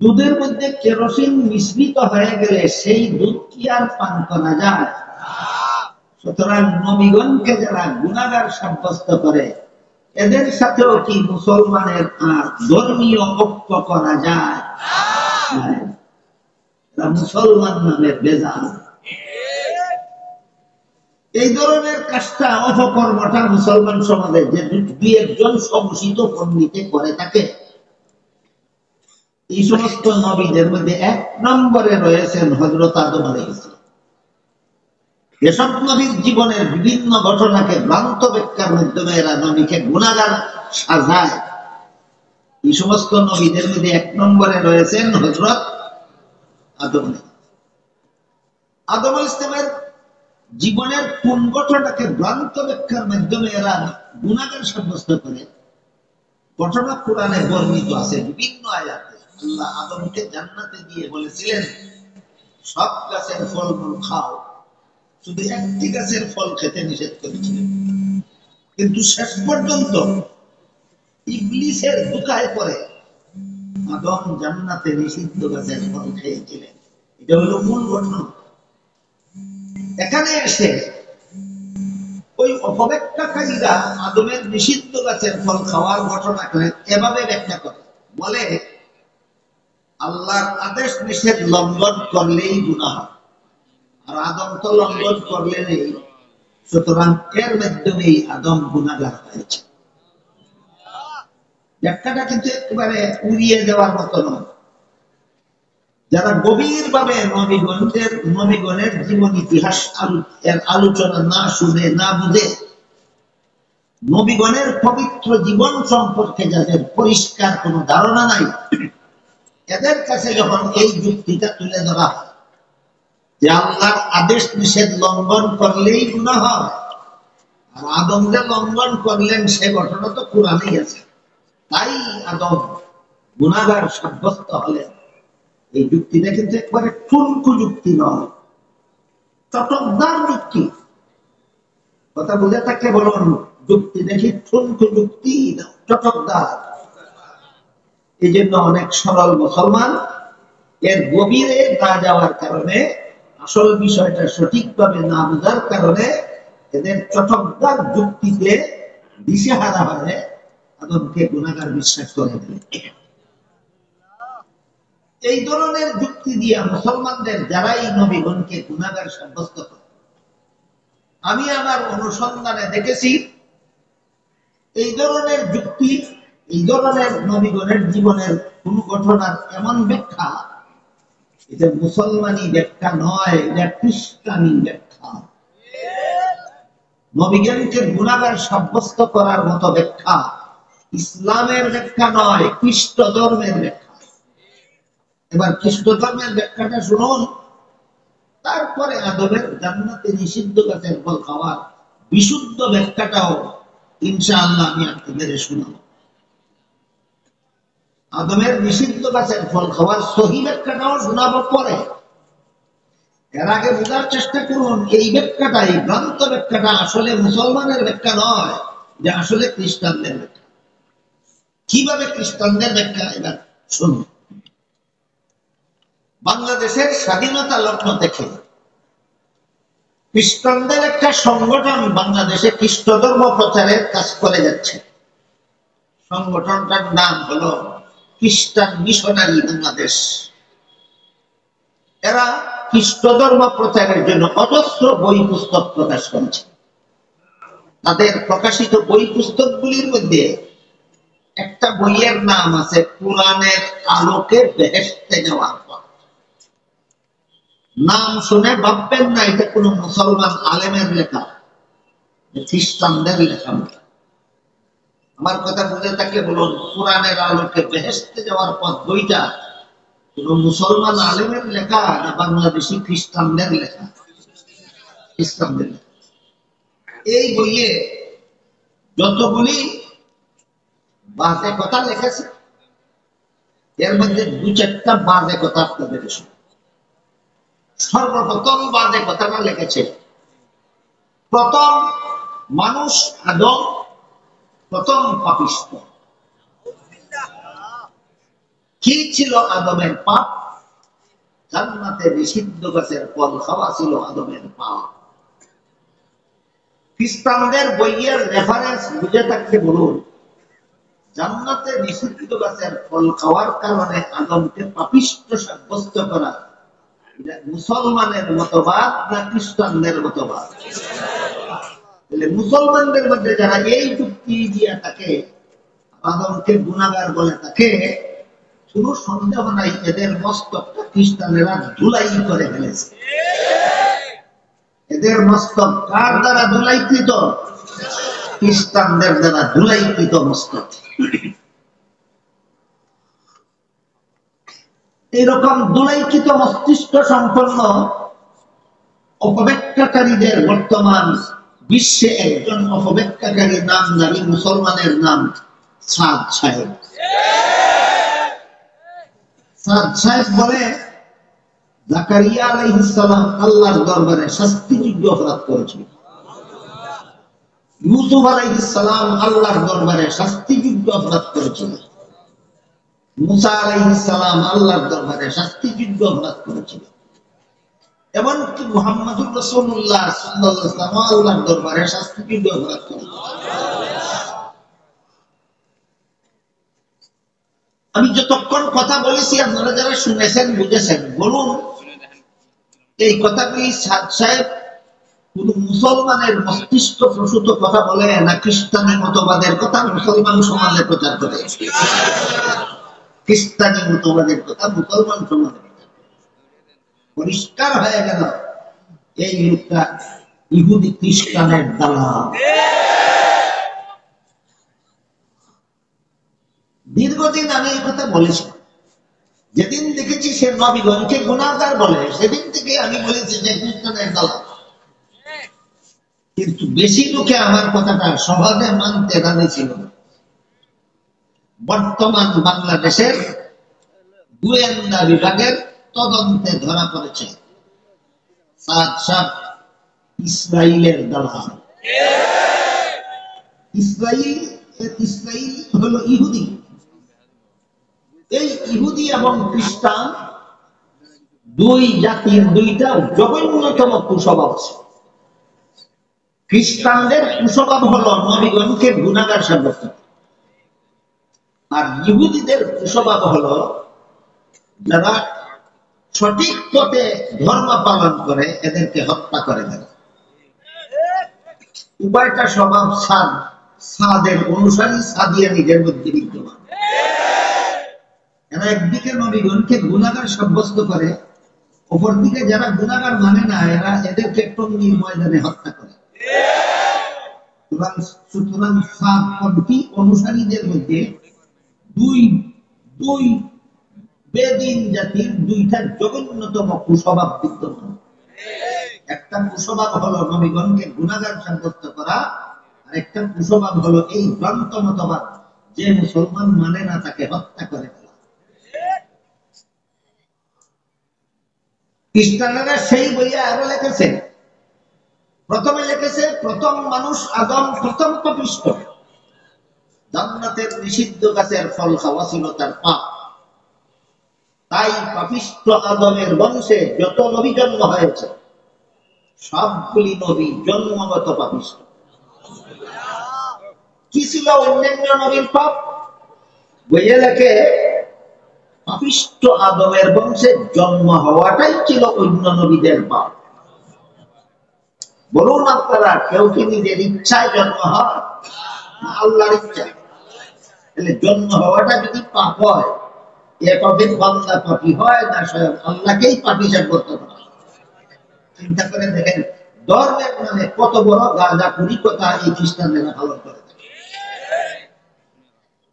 দুধের মধ্যে কেরোসিন মিশ্রিত হয়ে গেলে সেই দুধ কি আর পান করা যায়? সুতরাং নবীগণকে যারা গুনাহগার সাব্যস্ত করে, এদের সাথেও কি মুসলমানের ধর্মীয় ঐক্য করা যায়? মুসলমান নামে বেজাল। এই ধরনের কাজটা, অপকর্মটা মুসলমান সমাজে যে দুই একজন সমুচিত পণ্ডিতে করে থাকে, এই সমস্ত নবীদের মধ্যে এক নম্বরে রয়েছেন হযরত আদম আলাইহিস সালাম। এসব নবীর জীবনের বিভিন্ন ঘটনাকে ভ্রান্ত ব্যাখ্যার মাধ্যমে এরা নবীকে গুনাহগার সাজায়। এই সমস্ত নবীদের মধ্যে এক নম্বরে রয়েছেন হযরত আদম আলাইহিস সালাম। আদম আলাইহিস সালামের জীবনের কোন ঘটনাকে ভ্রান্ত ব্যাখ্যার মাধ্যমে এরা গুনাহগার সাব্যস্ত করে, ঘটনা কোরআনে বর্ণিত আছে বিভিন্ন আয়াতে। আল্লাহ আদমকে জান্নাতে দিয়ে বলেছিলেন, সব গাছের ফলমূল খাও, শুধু একটি গাছের ফল খেতে নিষেধ করেছিলেন। কিন্তু শেষ পর্যন্ত ইবলিসের ধোঁকায় পড়ে আদম জান্নাতে নিষিদ্ধ গাছের ফল খেয়েছিলেন। এটা হলো মূল ঘটনা। এখানে এসে ওই অপব্যাখ্যাকারীরা আদমের নিষিদ্ধ গাছের ফল খাওয়ার ঘটনাকে এভাবে ব্যাখ্যা করে, বলে আল্লাহর আদেশ নিষেধ লঙ্ঘন করলেই গুনাহ, আর আদম তো লঙ্ঘন করলেনই, সুতরাং এর মাধ্যমেই আদম গুনাহগার হয়েছে। ব্যাখ্যাটা কিন্তু একেবারে উড়িয়ে দেওয়ার মতো নয়। যারা গভীরভাবে নবীগণের জীবন ইতিহাস আলোচনা না শুনে না বুঝে, নবীগণের পবিত্র জীবন সম্পর্কে যাদের পরিষ্কার কোনো ধারণা নাই, এদের কাছে যখন এই যুক্তিটা তুলে ধরা হয় যে আল্লাহর আদেশ নিষেধ লঙ্ঘন করলেই গুনাহ হয়, আর আদম যে লঙ্ঘন করলেন সে ঘটনা তো কোরআনেই আছে, তাই আদম গুনাহগার সাব্যস্ত হলেন, এই যুক্তিটা কিন্তু একবারে ঠুনকু যুক্তি নয়, চটকদার যুক্তি। কথা বুঝে থাকলে বলুন, যুক্তি দেখি ঠুনকু যুক্তি, চটকদার। এই জন্য অনেক সরল মুসলমান এর গভীরে না যাওয়ার কারণে, আসল বিষয়টা সঠিকভাবে না বোঝার কারণে এদের চটকদার যুক্তিতে দিশেহারা হয়ে আদমকে গুনাহগার বিশ্বাস করে দেবে। এই ধরনের যুক্তি দিয়ে মুসলমানদের যারাই নবীগণকে গুনাহগার সাব্যস্ত করে, আমি আমার অনুসন্ধানে দেখেছি এই ধরনের যুক্তি, এই ধরনের নবীগণের জীবনের কোন ঘটনার এমন ব্যাখ্যা, এটা মুসলমানি ব্যাখ্যা নয়, এটা খ্রিস্টানি ব্যাখ্যা। নবীগণকে গুনাহগার সাব্যস্ত করার মতো ব্যাখ্যা ইসলামের ব্যাখ্যা নয়, খ্রিস্ট ধর্মের ব্যাখ্যা। এবার খ্রিস্ট ধর্মের ব্যাখ্যাটা শুনুন, তারপরে আদমের জান্নাতে নিষিদ্ধ গাছের ফল খাওয়ার বিশুদ্ধ ব্যাখ্যাটাও ইনশাআল্লাহ আমি আপনাদের শোনাবো। আদমের নিষিদ্ধ গাছের ফল খাওয়ার সহি ব্যাখ্যাটাও শোনাবো পরে। এর আগে বোঝার চেষ্টা করুন, এই ব্যাখ্যাটা, এই ভ্রান্ত ব্যাখ্যাটা আসলে মুসলমানের ব্যাখ্যা নয়, যে আসলে খ্রিস্টানদের ব্যাখ্যা। কিভাবে খ্রিস্টানদের ব্যাখ্যা এবার শুনুন। বাংলাদেশের স্বাধীনতা লগ্ন থেকে খ্রিস্টানদের একটা সংগঠন বাংলাদেশে খ্রিস্ট ধর্ম প্রচারের কাজ করে যাচ্ছে। সংগঠনটার নাম হলো খ্রিস্টান মিশনারি বাংলাদেশ। এরা খ্রিস্ট ধর্ম প্রচারের জন্য অজস্র বই পুস্তক প্রকাশ করেছে। তাদের প্রকাশিত বই পুস্তকগুলির মধ্যে একটা বইয়ের নাম আছে কোরআনের আলোকে বেহেশতে যাওয়ার পথ। নাম শুনে ভাববেন না এটা কোন মুসলমান আলেমের লেখা, খ্রিস্টানদের লেখা। আমার কথা বুঝে থাকলে বলুন, কোরআনের আলোকে বেহেশতে যাওয়ার পথ বইটা কোন মুসলমান আলেমের লেখা না বাংলাদেশি খ্রিস্টানদের লেখা? খ্রিস্টানদের লেখা। এই বইয়ে যতগুলি বাজে কথা লেখেছে, এর মধ্যে দু চারটা বাজে কথা আপনাদের শুনুন। সর্বপ্রথম বাজে কথাটা লিখেছে, প্রথম মানুষ আদম প্রথম পাপিষ্ঠ। কি ছিল আদমের পাপ? জান্নাতে নিষিদ্ধ গাছের ফল খাওয়া ছিল আদমের পাপ। খ্রিস্টানদের বইয়ের রেফারেন্স বুঝে থাকতে বলুন, জান্নাতে নিষিদ্ধ গাছের ফল খাওয়ার কারণে আদমকে পাপিষ্ঠ সাব্যস্ত করা, এটা মুসলমানের মতবাদ না খ্রিস্টানদের মতবাদ? মুসলমানদের মধ্যে যারা এই যুক্তি দিয়ে থাকে আদমকে গুনাহগার বলে থাকে, কোনো সন্দেহ নাই এদের মস্তকটা খ্রিস্টানেরা ধুলাই করে ফেলেছে। এদের মস্তক কার দ্বারা ধুলাইকৃত? খ্রিস্টানদের দ্বারা ধুলাইকৃত মস্তক। এইরকম ধুলাইকৃত মস্তিষ্ক সম্পন্ন অপব্যাখ্যাকারীদের বর্তমান বিশ্বে একজন অপব্যাখ্যাকারী নামধারী মুসলমানের নাম সাদ সাহেব। সাদ সাহেব বলে জাকারিয়া আলাইহিস সালাম আল্লাহর দরবারে শাস্তিযোগ্য অপরাধ করেছিলেন। ইউসুফ আলাইহিস সালাম আল্লাহর দরবারে শাস্তিযোগ্য অপরাধ করেছিলেন। মুসা আলাইহিস সালাম আল্লাহর দরবারে শাস্তিযোগ্য অপরাধ করেছিলেন। এমনকি মুহাম্মদুর রাসূলুল্লাহ সাল্লাল্লাহু আলাইহি ওয়াসাল্লাম আল্লাহর দরবারে শাস্তিযোগ্য অপরাধ করেছিলেন। আমি যতক্ষণ কথা বলেছি আপনারা যারা শুনেছেন বুঝেছেন, বলুন এই কথাগুলি সাহেব কোন মুসলমানের মস্তিষ্ক প্রসূত কথা বলে না খ্রিস্টানি মতবাদের কথা মুসলমান সমাজে প্রচার করে? খ্রিস্টানি মতবাদের কথা মুসলমান সমাজে পরিষ্কার হয়ে গেল এই লোকটা ইহুদি খ্রিস্টানের দালাল। দীর্ঘদিন আমি এই কথা বলেছি, যেদিন দেখেছি সে নবীগণকে গুনাহগার বলে সেদিন থেকে আমি বলেছি যে খ্রিস্টানের দালাল। কিন্তু বেশি লোকে আমার কথাটা সহজে মানতে রাজি ছিল না। বর্তমান বাংলাদেশের গোয়েন্দা বিভাগের তদন্তে ধরা পড়েছে সাদ সাহেব ইসরায়েলের দালাল। ইসরায়েল হলো ইহুদি। এই ইহুদি এবং খ্রিস্টান দুই জাতির দুইটা জঘন্যতম কুস্বভাব আছে। খ্রিস্টানদের কুস্বভাব হলো নবীগণকে গুনাহগার সাব্যস্ত, আর ইহুদিদের কুস্বভাব হলো যারা সঠিক পথে ধর্ম পালন করে এদেরকে হত্যা করে দেয়। উভয়টা স্বভাব সাদের অনুসারী সাদিয়ানীদের মধ্যে বিদ্যমান। এরা একদিকে নবীগণকে গুনাহগার সাব্যস্ত করে, অপরদিকে যারা গুনাহগার মানে না এরা এদেরকে টঙ্গীর ময়দানে হত্যা করে। সুতরাং সাদপন্থী অনুসারীদের মধ্যে দুই বেদিন জাতির দুইটা জঘন্যতম কুস্বভাব বিদ্যমান। একটা কুস্বভাব হলো নবীগণকে গুনাহগার সাব্যস্ত করা, আর একটা কুস্বভাব হলো এই ভ্রান্ত মতবাদ যে মুসলমান মানে না তাকে হত্যা করে ফেলা। খ্রিস্টানরা সেই বইয়ে আরো লিখেছে, প্রথমে লিখেছে প্রথম মানুষ আদম প্রথম পাপিষ্ঠ, জান্নাতের নিষিদ্ধ গাছের ফল খাওয়া ছিল তার পাপ, তাই পাপিষ্ঠ আদমের বংশে যত নবী জন্ম হয়েছে সবগুলি নবী জন্মগত পাপিষ্ঠ। কি ছিল অন্যান্য নবীর পাপ? বইয়ে লেখে পাপিষ্ঠ আদমের বংশে জন্ম হওয়াটাই ছিল অন্য নবীদের পাপ। বলুন আপনারা, কেউ কি নিজের ইচ্ছায় জন্ম হয় না আল্লাহর ইচ্ছা? তাহলে জন্ম হওয়াটা যদি পাপ হয়, এ পাপের বান্দা পাপী হয় না স্বয়ং আল্লাহকেই পাপী সাব্যস্ত করা? চিন্তা করে দেখেন ধর্মের নামে কত বড় গাঁজাখুরি কথা এই খ্রিস্টানরা পালন করে।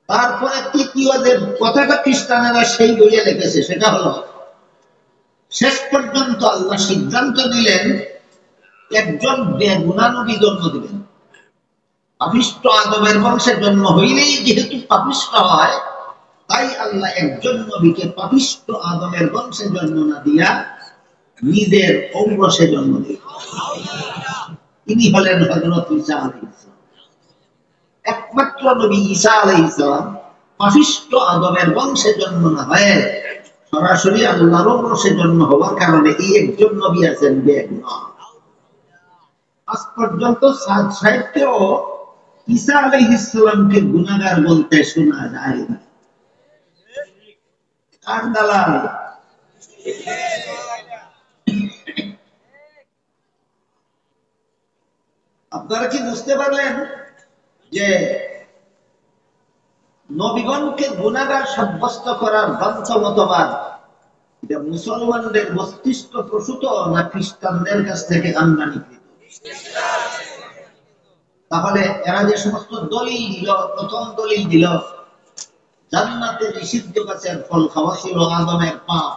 তারপরে তৃতীয় যে কথাটা খ্রিস্টানেরা সেই বইয়ে লিখেছে সেটা হলো শেষ পর্যন্ত আল্লাহ সিদ্ধান্ত নিলেন একজন বেগুনাহ নবী জন্ম দিবেন। পাপিষ্ঠ আদমের বংশে জন্ম হইলেই যেহেতু পাপিষ্ঠ হয়, তাই আল্লাহ একজন নবীকে পাপিষ্ঠ আদমের বংশে জন্ম না দিয়া নিজের ঔরসে জন্ম দিলেন। তিনি হলেন হযরত ঈসা আলাইহিস সালাম। একমাত্র নবী ঈসা আলাইহিস সালাম পাপিষ্ঠ আদমের বংশে জন্ম না হয়ে সরাসরি আল্লাহর ঔরসে জন্ম হওয়ার কারণে এই একজন নবী আছেন বেগুনাহ। আজ পর্যন্ত সাদ সাহেবকেও ঈসা আলাইহিস সালামকে গুনাহগার বলতে শোনা যায় না। কার দালাল? আপনারা কি বুঝতে পারলেন যে নবীগণকে গুনাহগার সাব্যস্ত করার ভ্রান্ত মতবাদ এটা মুসলমানদের মস্তিষ্ক প্রসূত না খ্রিস্টানদের কাছ থেকে আমদানিকৃত? তাহলে এরা যে সমস্ত দলিল দিল, প্রথম দলিল দিল জান্নাতে নিষিদ্ধ গাছের ফল খাওয়া ছিল আদমের পাপ,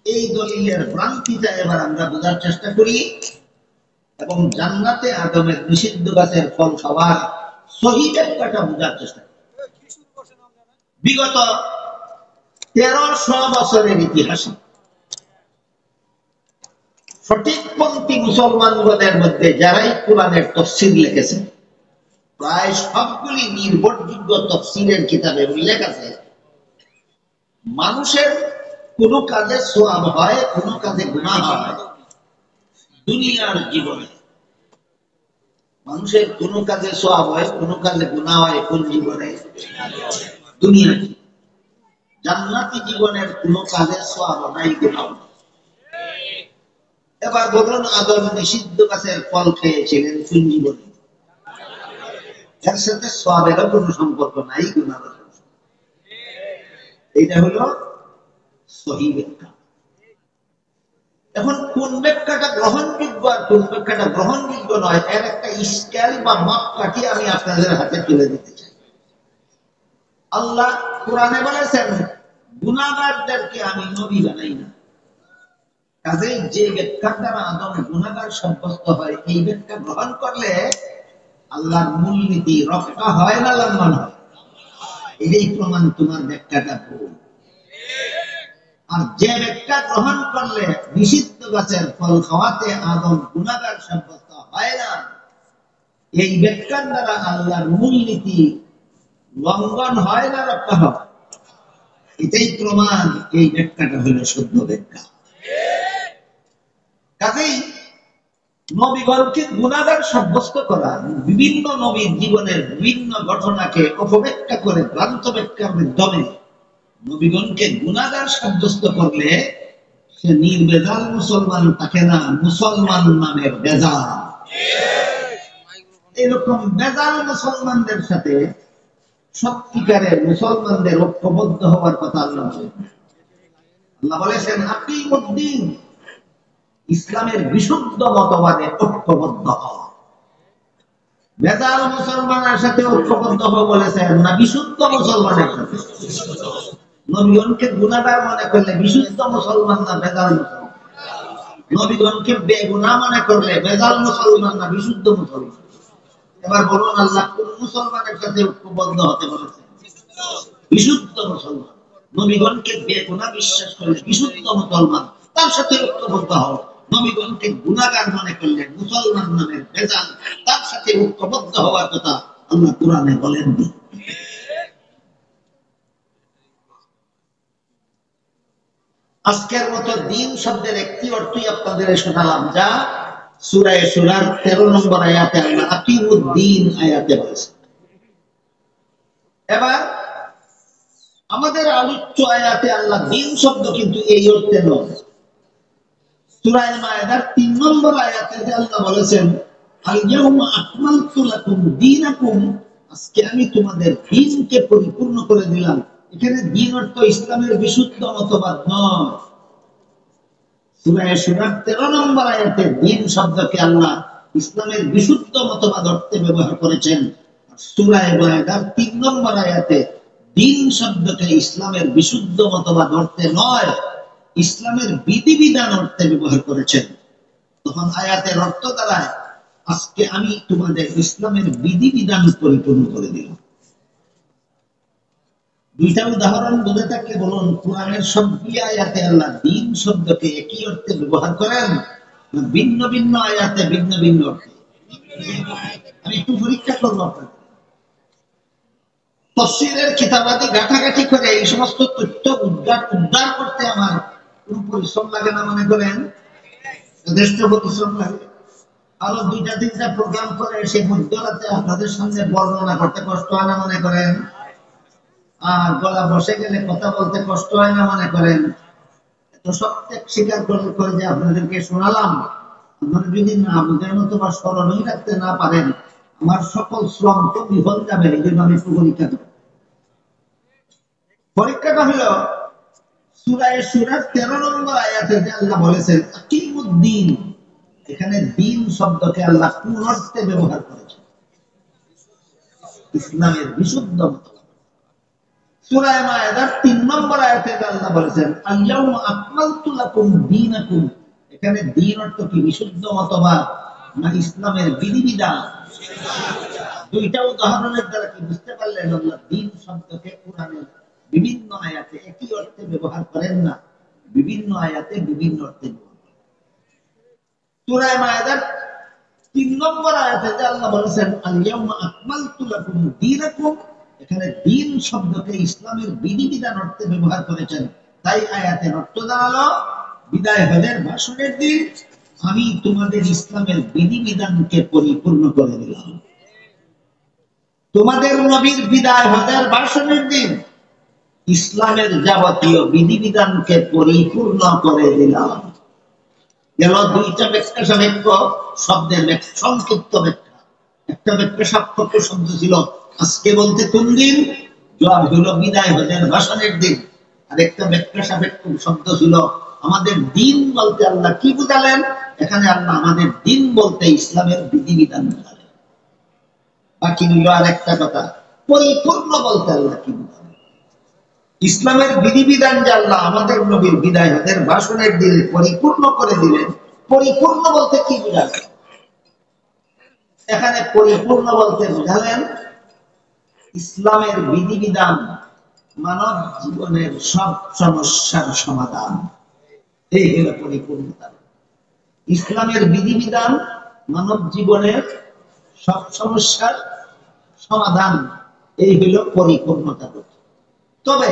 এই দলিলের ভ্রান্তিটা এবার আমরা বোঝার চেষ্টা করি এবং জান্নাতে আদমের নিষিদ্ধ গাছের ফল খাওয়ার সহি ব্যাখ্যাটা বোঝার চেষ্টা করি। বিগত 1300 বছরের ইতিহাসে সঠিকপন্থী মুসলমানগণের মধ্যে যারাই কোরআনের তাফসীর লিখেছেন প্রায় সবগুলি নির্ভরযোগ্য তাফসীরের কিতাবে উল্লেখ আছে মানুষের কোন কাজে সওয়াব হয় কোন কাজে গুনাহ হয় দুনিয়ার জীবনে। মানুষের কোন কাজে সওয়াব হয় কোন কাজে গুনাহ হয় কোন জীবনে? দুনিয়ার। জান্নাতি জীবনের কোন কাজে সওয়াব নাই গুনাহ। এবার বলুন আদম নিষিদ্ধ গাছের ফল খেয়েছিলেন কোন জীবনে? এর সাথে সওয়াবেরও কোন সম্পর্ক নাই গুনাহ। এটা হলো সহিহ ব্যাখ্যা। এখন কোন ব্যাখ্যাটা গ্রহণযোগ্য আর কোন ব্যাখ্যাটা গ্রহণযোগ্য নয় এর একটা স্কেল বা মাপকাঠি আমি আপনাদের হাতে তুলে দিতে চাই। আল্লাহ কোরআনে বলেছেন গুনাহগারদেরকে আমি নবী বানাই না। কাজেই যে ব্যাখ্যার দ্বারা আদম গুনাহগার সাব্যস্ত হয় এই ব্যাখ্যা গ্রহণ করলে আল্লাহর মূলনীতি রক্ষা হয় না লঙ্ঘন হয়? এটাই প্রমাণ তোমার ব্যাখ্যাটা ভুল। আর যে ব্যাখ্যা গ্রহণ করলে নিষিদ্ধ গাছের ফল খাওয়াতে আদম গুনাহগার সাব্যস্ত হয় না এই ব্যাখ্যার দ্বারা আল্লাহর মূলনীতি লঙ্ঘন হয় না রক্ষা হয়? এটাই প্রমাণ এই ব্যাখ্যাটা হলো শুদ্ধ ব্যাখ্যা। কাজেই নবীগণকে গুনাহগার সাব্যস্ত করা বিভিন্ন নবীর জীবনের বিভিন্ন ঘটনাকে অপব্যাখ্যা করে ভ্রান্ত ব্যাখ্যার মাধ্যমে নবীগণকে গুনাহগার সাব্যস্ত করলে সে নির্বেজাল মুসলমান থাকে না, মুসলমান নামের বেজাল। এরকম বেজাল মুসলমানদের সাথে সত্যিকারের মুসলমানদের ঐক্যবদ্ধ হওয়ার কথা আল্লাহ বলেছেন আকিমুদ্দিন, ইসলামের বিশুদ্ধ মতবাদে ঐক্যবদ্ধ হওয়া। বেজাল মুসলমানের সাথে ঐক্যবদ্ধ হওয়া বলেছেন না বিশুদ্ধ মুসলমানের সাথে? নবীগণকে গুনাহগার মনে করলে বিশুদ্ধ মুসলমান না বেজাল মুসলমান? নবীগণকে বেগুনাহ মনে করলে বেজাল মুসলমান না বিশুদ্ধ মুসলমান? এবার বলুন আল্লাহ কোন মুসলমানের সাথে ঐক্যবদ্ধ হতে বলেছেন? বিশুদ্ধ মুসলমান। নবীগণকে বেগুনাহ বিশ্বাস করলে বিশুদ্ধ মুসলমান তার সাথে ঐক্যবদ্ধ হও। নবীগণকে গুনাহগার মনে করলে মুসলমান নামের বেজাল তার সাথে ঐক্যবদ্ধ হওয়ার কথা আল্লাহ কোরআনে বলেননি। আজকের মতো দিন শব্দের একটি অর্থই আপনাদের শোনালাম যা সূরা শুরার 13 নম্বর আয়াতে আল্লাহ আকিমুদ্দিন আয়াতে বলেছেন। এবার আমাদের আলোচ্য আয়াতে আল্লাহ দিন শব্দ কিন্তু এই অর্থে নয়। সূরা মায়েদার 3 নম্বর আয়াতে আল্লাহ বলেছেন আল ইয়াউমা আকমালতু লাকুম দীনাকুম, আজকে আমি তোমাদের দ্বীনকে পরিপূর্ণ করে দিলাম। এখানে দ্বীন অর্থ ইসলামের বিশুদ্ধ মতবাদ নয়। সূরা শুরার 13 নম্বর আয়াতে দ্বীন শব্দকে আল্লাহ ইসলামের বিশুদ্ধ মতবাদ অর্থে ব্যবহার করেছেন। সূরা মায়েদার 3 নম্বর আয়াতে দ্বীন শব্দকে ইসলামের বিশুদ্ধ মতবাদ অর্থে নয় ইসলামের বিধিবিধান অর্থে ব্যবহার করেছেন। তখন আয়াতের অর্থ দ্বারায় আজকে আমি তোমাদের ইসলামের বিধিবিধান পরিপূর্ণ করে দিলাম। দুইটা উদাহরণ বুঝে থাকলে বলুন কোরআনের সবগুলি আয়াতে আল্লাহ দ্বীন শব্দকে একই অর্থে ব্যবহার করেন না ভিন্ন ভিন্ন আয়াতে ভিন্ন ভিন্ন অর্থে? আমি একটু পরীক্ষা করবো আপনাদের। তাফসীরের কিতাবাদি ঘাটাঘাটি করে এই সমস্ত তথ্য উদ্ধার করতে আমার কোন পরিশ্রম লাগে না মনে করেন? যথেষ্ট পরিশ্রম লাগে। আরো 2-3টা প্রোগ্রাম করে সেই মধ্যরাতে আপনাদের সামনে বর্ণনা করতে কষ্ট হয় না মনে করেন? আর গলা বসে গেলে কথা বলতে কষ্ট হয় না মনে করেন? তো সত্যি স্বীকার করে যে আপনাদেরকে শোনালাম, আপনারা যদি না বুঝেন অথবা স্মরণই রাখতে না পারেন আমার সকল শ্রম তো বিফল যাবে। এই জন্য আমি একটু পরীক্ষা করি। পরীক্ষাটা হলো সূরা শুরার 13 নম্বর আয়াতে আল্লাহ বলেছেন আকিমুদ্দিন, এখানে দিন শব্দকে আল্লাহ কোন অর্থে ব্যবহার করেছেন? ইসলামের বিশুদ্ধ মতবাদ। সূরা মায়েদার 3 নম্বর আয়াতে আল্লাহ বলেছেন আল ইয়াউমা আকমালতু লাকুম দীনাকুম, এখানে দিন অর্থ কি বিশুদ্ধ মতবাদ না ইসলামের বিধিবিধান? দুইটা উদাহরণের দ্বারা কি বুঝতে পারলেন আল্লাহ দিন শব্দকে কোরআনের বিভিন্ন আয়াতে একই অর্থে ব্যবহার করেন না, বিভিন্ন আয়াতে বিভিন্ন অর্থে ব্যবহার করেন। সূরা মায়েদার 3 নম্বর আয়াতে যে আল্লাহ বলেছেন আল-ইয়াউমা আকমালতু লাকুম দীনাকুম, এখানে দিন শব্দকে ইসলামের বিধিবিধান অর্থে ব্যবহার করেছেন। তাই আয়াতের অর্থ দাঁড়ালো বিদায় হজের ভাষণের দিন আমি তোমাদের ইসলামের বিধিবিধানকে পরিপূর্ণ করে দিলাম। তোমাদের নবীর বিদায় হজের ভাষণের দিন ইসলামের যাবতীয় বিধিবিধানকে পরিপূর্ণ করে দিলাম। গেল দুইটা ব্যাখ্যা সাপেক্ষ শব্দের সংক্ষিপ্ত ব্যাখ্যা। একটা ব্যাখ্যা সাপেক্ষ শব্দ ছিল আজকে বলতে কোন দিন, জবাব হইল বিদায় হজের ভাষণের দিন। আর একটা ব্যাখ্যা সাপেক্ষ শব্দ ছিল আমাদের দিন বলতে আল্লাহ কি বুঝালেন, এখানে আল্লাহ আমাদের দিন বলতে ইসলামের বিধিবিধান বুঝালেন। বাকি হইল আর একটা কথা, পরিপূর্ণ বলতে আল্লাহ কি বুঝালেন। ইসলামের বিধিবিধান যে আল্লাহ আমাদের নবীর বিদায় হজের ভাষণের দিনে পরিপূর্ণ করে দিলেন, পরিপূর্ণ বলতে কি বুঝালেন? এখানে পরিপূর্ণ বলতে বুঝালেন ইসলামের বিধিবিধান মানব জীবনের সব সমস্যার সমাধান। এই হল পরিপূর্ণতা। ইসলামের বিধিবিধান মানব জীবনের সব সমস্যার সমাধান, এই হইল পরিপূর্ণতা। তবে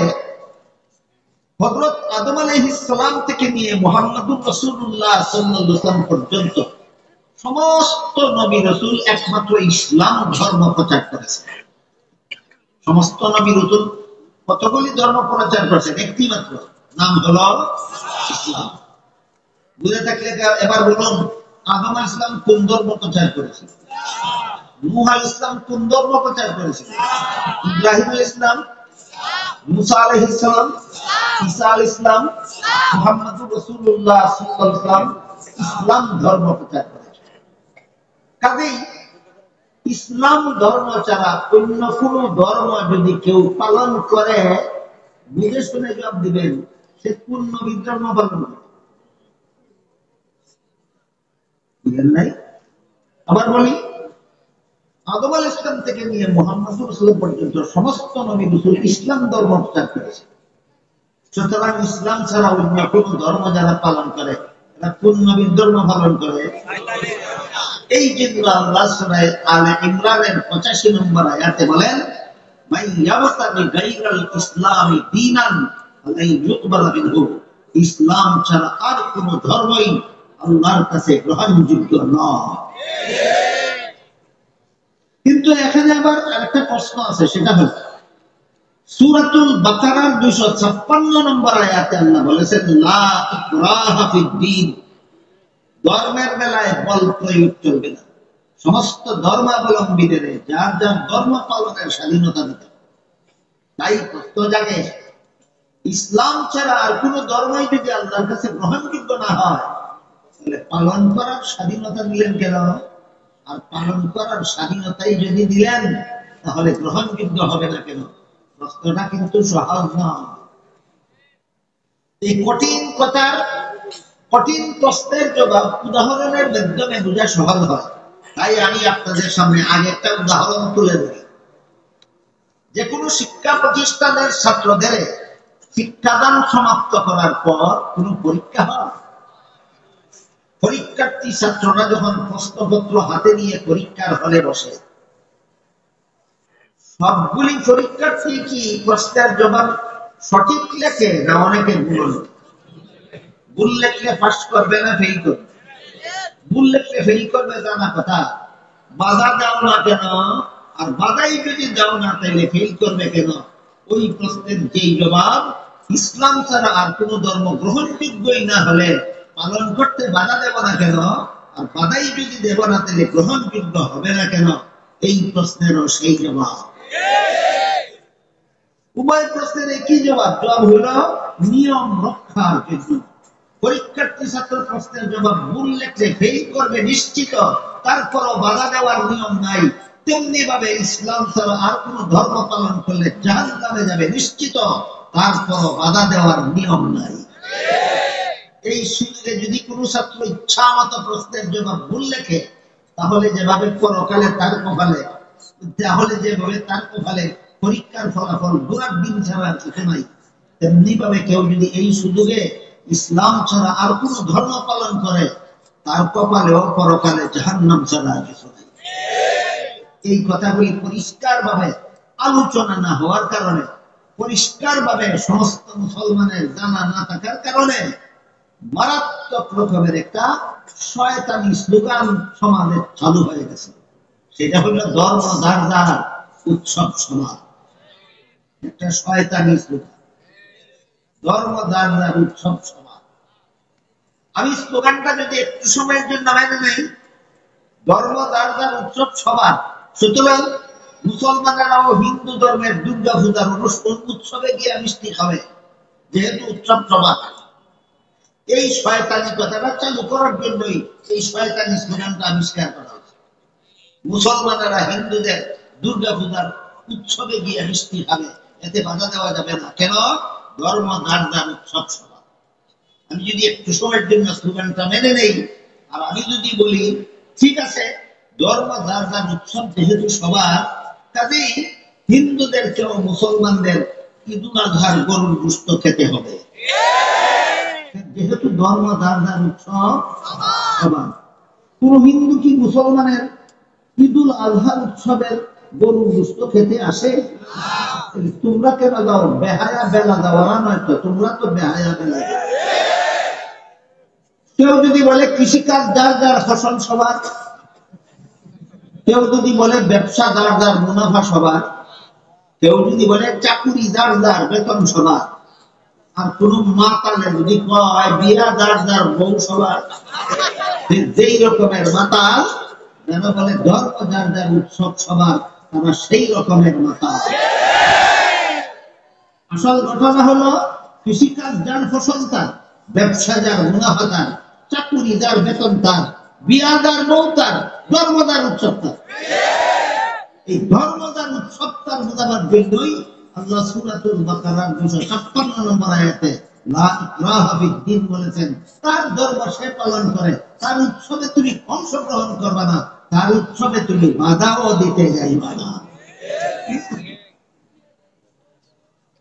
হযরত আদম আলাইহিস সালাম থেকে নিয়ে মুহাম্মদুর রাসূলুল্লাহ সাল্লাল্লাহু আলাইহি ওয়াসাল্লাম পর্যন্ত সমস্ত নবী রাসূল একমাত্র ইসলাম ধর্ম প্রচার করেছেন। সমস্ত নবী রাসূল কতগুলি ধর্ম প্রচার করেছেন? একটি মাত্র, নাম হলো ইসলাম। বুঝে থাকলে এবার বলুন, আদম আলাইহিস সালাম কোন ধর্ম প্রচার করেছেন? নূহ আলাইহিস সালাম কোন ধর্ম প্রচার করেছেন? ইব্রাহিম আলাইহিস সালাম, মুসা আলাইহিস সালাম, ঈসা আলাইহিস সালাম, মুহাম্মদুর রাসূলুল্লাহ সাল্লাল্লাহু আলাইহি ওয়াসাল্লাম ইসলাম ধর্ম প্রচার করেছেন। কাজেই ইসলাম ধর্ম ছাড়া অন্য কোন ধর্ম যদি কেউ পালন করে, বুঝে শুনে জবাব দিবেন সে কোন নবীর ধর্ম পালন করে। বুঝলেন নাই? আবার বলি, আদম আলাইহিস সালাম থেকে নিয়ে মুহাম্মদুর রাসূলুল্লাহ পর্যন্ত সমস্ত নবী রাসূল ইসলাম ধর্ম প্রচার করেছে। সুতরাং ইসলাম ছাড়া অন্য কোন ধর্ম যারা পালন করে এরা কোন নবীর ধর্ম পালন করে? এই জন্য আল্লাহ সূরা আলে ইমরানের 85 নম্বর আয়াতে বলেন মান ইয়াবতাগি গায়রাল ইসলামি দীনান ফালাই ইউকবাল মিনহু, ইসলাম ছাড়া আর কোন ধর্মই আল্লাহর কাছে গ্রহণযোগ্য নয়। কিন্তু এখানে আবার আরেকটা প্রশ্ন আছে, সেটা হলো সূরাতুল বাকারার 256 নম্বর আয়াতে আল্লাহ বলেছেন লা ইকরাহা ফিদ-দীন, ধর্মের বেলায় বল প্রয়োগ চলবে না। সমস্ত ধর্মাবলম্বীদের যার যার ধর্ম পালনের স্বাধীনতা দিতে হবে। তাই প্রশ্ন জাগে, ইসলাম ছাড়া আর কোন ধর্মই যদি আল্লাহর কাছে গ্রহণযোগ্য না হয় তাহলে পালন করার স্বাধীনতা দিলেন কেন? আর পালন করার স্বাধীনতাই যদি দিলেন তাহলে গ্রহণযোগ্য হবে না কেন? প্রশ্নটা কিন্তু সহজ নয়। এই কঠিন কথার কঠিন প্রশ্নের জবাব উদাহরণের মাধ্যমে বোঝা সহজ হয়। তাই আমি আপনাদের সামনে আগে একটা উদাহরণ তুলে ধরি। যে কোনো শিক্ষা প্রতিষ্ঠানের ছাত্রদের শিক্ষাদান সমাপ্ত করার পর কোনো পরীক্ষা হয়। পরীক্ষার্থী ছাত্ররা যখন প্রশ্নপত্র হাতে নিয়ে পরীক্ষার হলে বসে, সবগুলি পরীক্ষার্থী কি প্রশ্নের জবাব সঠিক লেখে না অনেকে ভুল? ভুল লেখলে পাস করবে না ফেল করবে? ভুল লেখলে ফেল করবে জানা কথা, বাধা দাও না কেন? আর বাধাই যদি দাও না তাহলে ফেল করবে কেন? ওই প্রশ্নের যেই জবাব ইসলাম ছাড়া আর কোন ধর্ম গ্রহণযোগ্যই না হলে পালন করতে বাধা দেব না কেন? আর বাধাই যদি দেব না তাহলে গ্রহণযোগ্য হবে না কেন? এই প্রশ্নেরও সেই জবাব। উভয় প্রশ্নের একই জবাব। জবাব হলো নিয়ম রক্ষার জন্য। পরীক্ষার্থী ছাত্র প্রশ্নের জবাব ভুল লেখলে ফেল করবে নিশ্চিত, তারপরও বাধা দেওয়ার নিয়ম নাই। তেমনি ভাবে ইসলাম ছাড়া আর কোন ধর্ম পালন করলে জাহান্নামে যাবে নিশ্চিত, তারপরও বাধা দেওয়ার নিয়ম নাই। এই সুযোগে যদি কোনো ছাত্র ইচ্ছা মতো প্রশ্নের জবাব ভুল লেখে তাহলে যেভাবে পরকালে তার কপালে পরীক্ষার ফলাফল ঘোরার দিন ছাড়া কিছু নাই, তেমনি ভাবে কেউ যদি এই সুযোগে ইসলাম ছাড়া আর কোন ধর্ম পালন করে তার কপালেও পরকালে জাহান্নাম ছাড়া কিছু নাই। এই কথাগুলি পরিষ্কার ভাবে আলোচনা না হওয়ার কারণে, পরিষ্কার ভাবে সমস্ত মুসলমানের জানা না থাকার কারণে মারাত্মক রকমের একটা শয়তানি স্লোগান সমাজে চালু হয়ে গেছে। সেটা হলো ধর্ম যার যার, উৎসব সমাজ। একটা শয়তানি স্লোগান, ধর্ম যার যার, উৎসব সমাজ। আমি স্লোগানটা যদি একটু সময়ের জন্য মেনে নেই, ধর্ম যার যার, উৎসব সবার, সুতরাং মুসলমানেরাও হিন্দু ধর্মের দুর্গা পূজার উৎসবে গিয়ে মিষ্টি খাবে, যেহেতু উৎসব সবার। এই শয়তানি কথাটা চালু করার জন্যই এই শয়তানি স্লোগানটা আবিষ্কার করা হয়েছে। মুসলমানেরা হিন্দুদের দুর্গা পূজার উৎসবে গিয়ে মিষ্টি খাবে, এতে বাধা দেওয়া যাবে না। কেন? ধর্ম যার যার, উৎসব সবার। আমি যদি একটু সময়ের জন্য স্লোগানটা মেনে নেই, আর আমি যদি বলি ঠিক আছে, ধর্ম যার যার, উৎসব যেহেতু সবার, কাজেই হিন্দুদেরকেও মুসলমানদের ঈদুল আজহার গরুর গোশত খেতে হবে, যেহেতু ধর্ম যার যার, উৎসব সবার। কোন হিন্দু কি মুসলমানের ঈদুল আজহার উৎসবের গরুর গোশত খেতে আসে? তোমরা কেন যাও? বেহায়া বেলা যাওয়ারা নয় তো, তোমরা তো বেহায়া বেলা। কেউ যদি বলে কৃষিকাজ যার যার, ফসল সবার। কেউ যদি বলে ব্যবসা যার যার, মুনাফা সবার। কেউ যদি বলে চাকুরি যার যার, বেতন সবার। আর কোন মাতালে যদি কয় বিয়া যার যার, বউ সবার। যেই রকমের মাতাল যারা বলে ধর্ম যার যার, উৎসব সবার, তারা সেই রকমের মাতাল। আসল ঘটনা হলো কৃষিকাজ যার, ফসল তার, ব্যবসা যার, মুনাফা তার, চাকুরি যার, বেতন তার, বিয়া যার, বউ তার, ধর্ম যার, উৎসব তার। এই ধর্ম যার, উৎসব তার বোঝাবার জন্যই আল্লাহ সূরাতুল বাকারার 256 নম্বর আয়াতে লা ইকরাহা ফিদ-দীন বলেছেন, তার ধর্ম সে পালন করে, তার উৎসবে তুমি অংশগ্রহণ করবে না, তার উৎসবে তুমি বাধাও দিতে যাইবা না।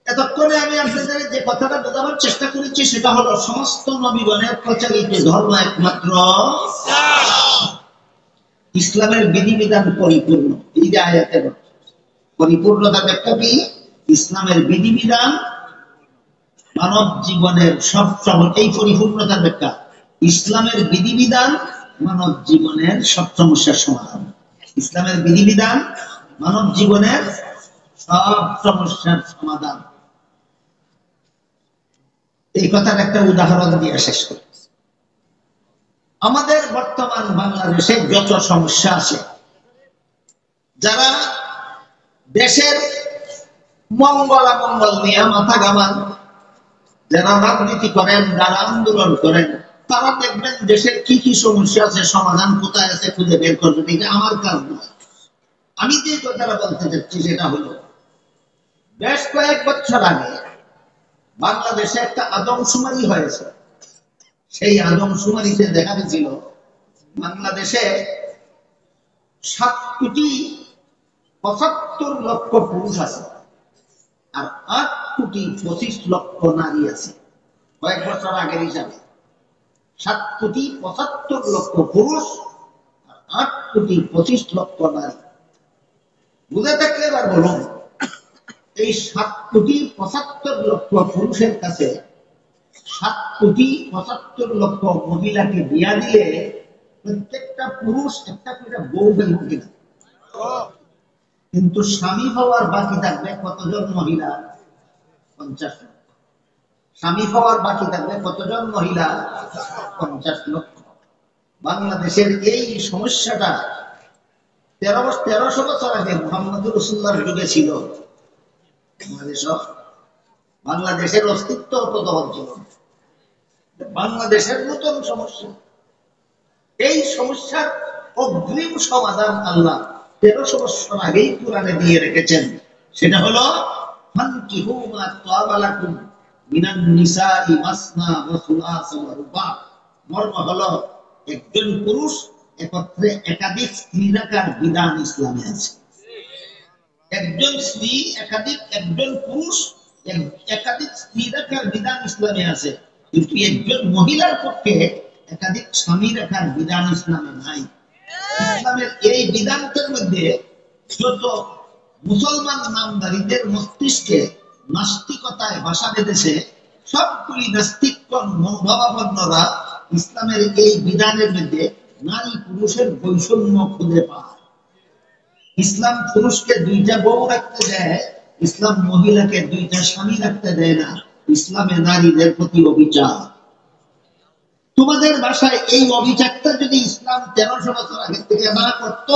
এতক্ষণে আমি আপনাদের যে কথাটা বোঝাবার চেষ্টা করেছি সেটা হলো সমস্ত নবীগণের প্রচারিত ধর্ম একমাত্র ইসলামের বিধিবিধান পরিপূর্ণ। এই যে আয়াতের পরিপূর্ণতা ব্যাখ্যা কি? ইসলামের বিধিবিধান মানব জীবনের সব সমস্যা, এই পরিপূর্ণতার ব্যাখ্যা ইসলামের বিধিবিধান মানব জীবনের সব সমস্যার সমাধান। ইসলামের বিধিবিধান মানব জীবনের সব সমস্যার সমাধান। এই কথার একটা উদাহরণ দিয়ে শেষ করি। আমাদের বর্তমান বাংলাদেশে যত সমস্যা আছে, যারা দেশের মঙ্গল আমঙ্গল নিয়ে মাথা ঘামান, যারা রাজনীতি করেন, যারা আন্দোলন করেন, তারা দেখবেন দেশের কি কি সমস্যা আছে, সমাধান কোথায় আছে খুঁজে বের করবেন। এটা আমার কাজ নয়। আমি যে কথাটা বলতে চাচ্ছি সেটা হলো, বেশ কয়েক বছর আগে বাংলাদেশে একটা আদমশুমারি হয়েছে। সেই আদমশুমারিতে দেখা গেছিল বাংলাদেশে 7,75,00,000 পুরুষ আছে আর 8,25,00,000 নারী আছে। কয়েক বছর আগের হিসাবে 7,75,00,000 পুরুষ আর 8,25,00,000 নারী। বুঝে থাকলে এবার বলুন, এই 7,75,00,000 পুরুষের কাছে 7,75,00,000 মহিলাকে বিয়া দিলে প্রত্যেকটা পুরুষ একটা করে বউ পাইব কিনা? কিন্তু স্বামী হওয়ার বাকি থাকবে কতজন মহিলা? 50 লক্ষ। স্বামী হওয়ার বাকি থাকবে কতজন মহিলা? 50 লক্ষ। বাংলাদেশের এই সমস্যাটা 1300 বছর আগে মুহাম্মদুর রাসূলুল্লাহর যুগে ছিল। বাংলাদেশের অস্তিত্ব তখন ছিল। বাংলাদেশের নতুন সমস্যা, এই সমস্যার অগ্রিম সমাধান আল্লাহ 1300 বছর আগেই কোরআনে দিয়ে রেখেছেন। সেটা হলো ফানকিহু মা তাবা লাকুম মিনান নিসাই মাসনা ওয়া সুলাসা ওয়া রুবা। মর্ম হলো একজন পুরুষ একত্রে একাধিক স্ত্রী রাখার বিধান ইসলামে আছে। একজন স্ত্রী একজন পুরুষ একাধিক স্ত্রী রাখার বিধান ইসলামে আছে, কিন্তু একজন মহিলার পক্ষে একাধিক স্বামী রাখার বিধান ইসলামে নাই। ইসলামের এই বিধানটার মধ্যে যত মুসলমান নামধারীদের মস্তিষ্কে নাস্তিকতায় বাসা বেঁধেছে, সবগুলি নাস্তিকগণ মনোভাবাপন্নরা ইসলামের এই বিধানের মধ্যে নারী পুরুষের বৈষম্য খুঁজে পায়। ইসলাম পুরুষকে দুইটা বউ রাখতে দেয়, ইসলাম মহিলাকে দুইটা স্বামী রাখতে দেয় না। ইসলামে নারীদের প্রতি অবিচার। তোমাদের ভাষায় এই অবিচারটা যদি ইসলাম 1300 বছর আগে থেকে না করত,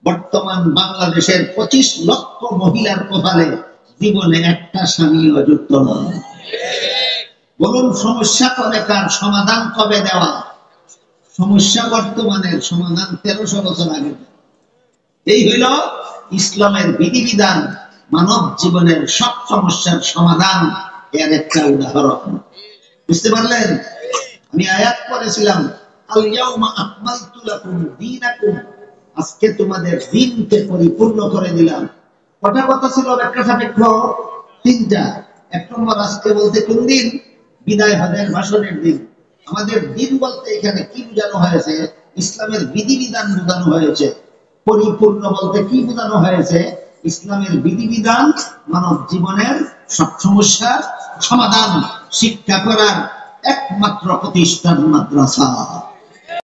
বর্তমান বাংলাদেশের 25 লক্ষ মহিলার কপালে জীবনে একটা স্বামীও যুক্ত নয়। বলুন সমস্যা কবে কার, সমাধান কবে দেওয়া? সমস্যা বর্তমানের, সমাধান 1300 বছর আগে। এই হইল ইসলামের বিধিবিধান, মানব জীবনের সব সমস্যার সমাধান। এর একটা উদাহরণ বুঝতে পারলেন? আমি আয়াত পড়েছিলাম, আল ইয়াউমা আকমালতু লাকুম দীনাকুম, আজকে তোমাদের দিনকে পরিপূর্ণ করে দিলাম। কটা কথা ছিল ব্যাখ্যা সাপেক্ষ? তিনটা। এক নম্বর, আজকে বলতে কোন দিন? বিদায় হজের ভাষণের দিন। আমাদের দিন বলতে এখানে কি বোঝানো হয়েছে? ইসলামের বিধিবিধান বোঝানো হয়েছে। পরিপূর্ণ বলতে কি বোঝানো হয়েছে? ইসলামের বিধিবিধান মানব জীবনের সব সমস্যার সমাধান শিক্ষা করার একমাত্র প্রতিষ্ঠান মাদ্রাসা।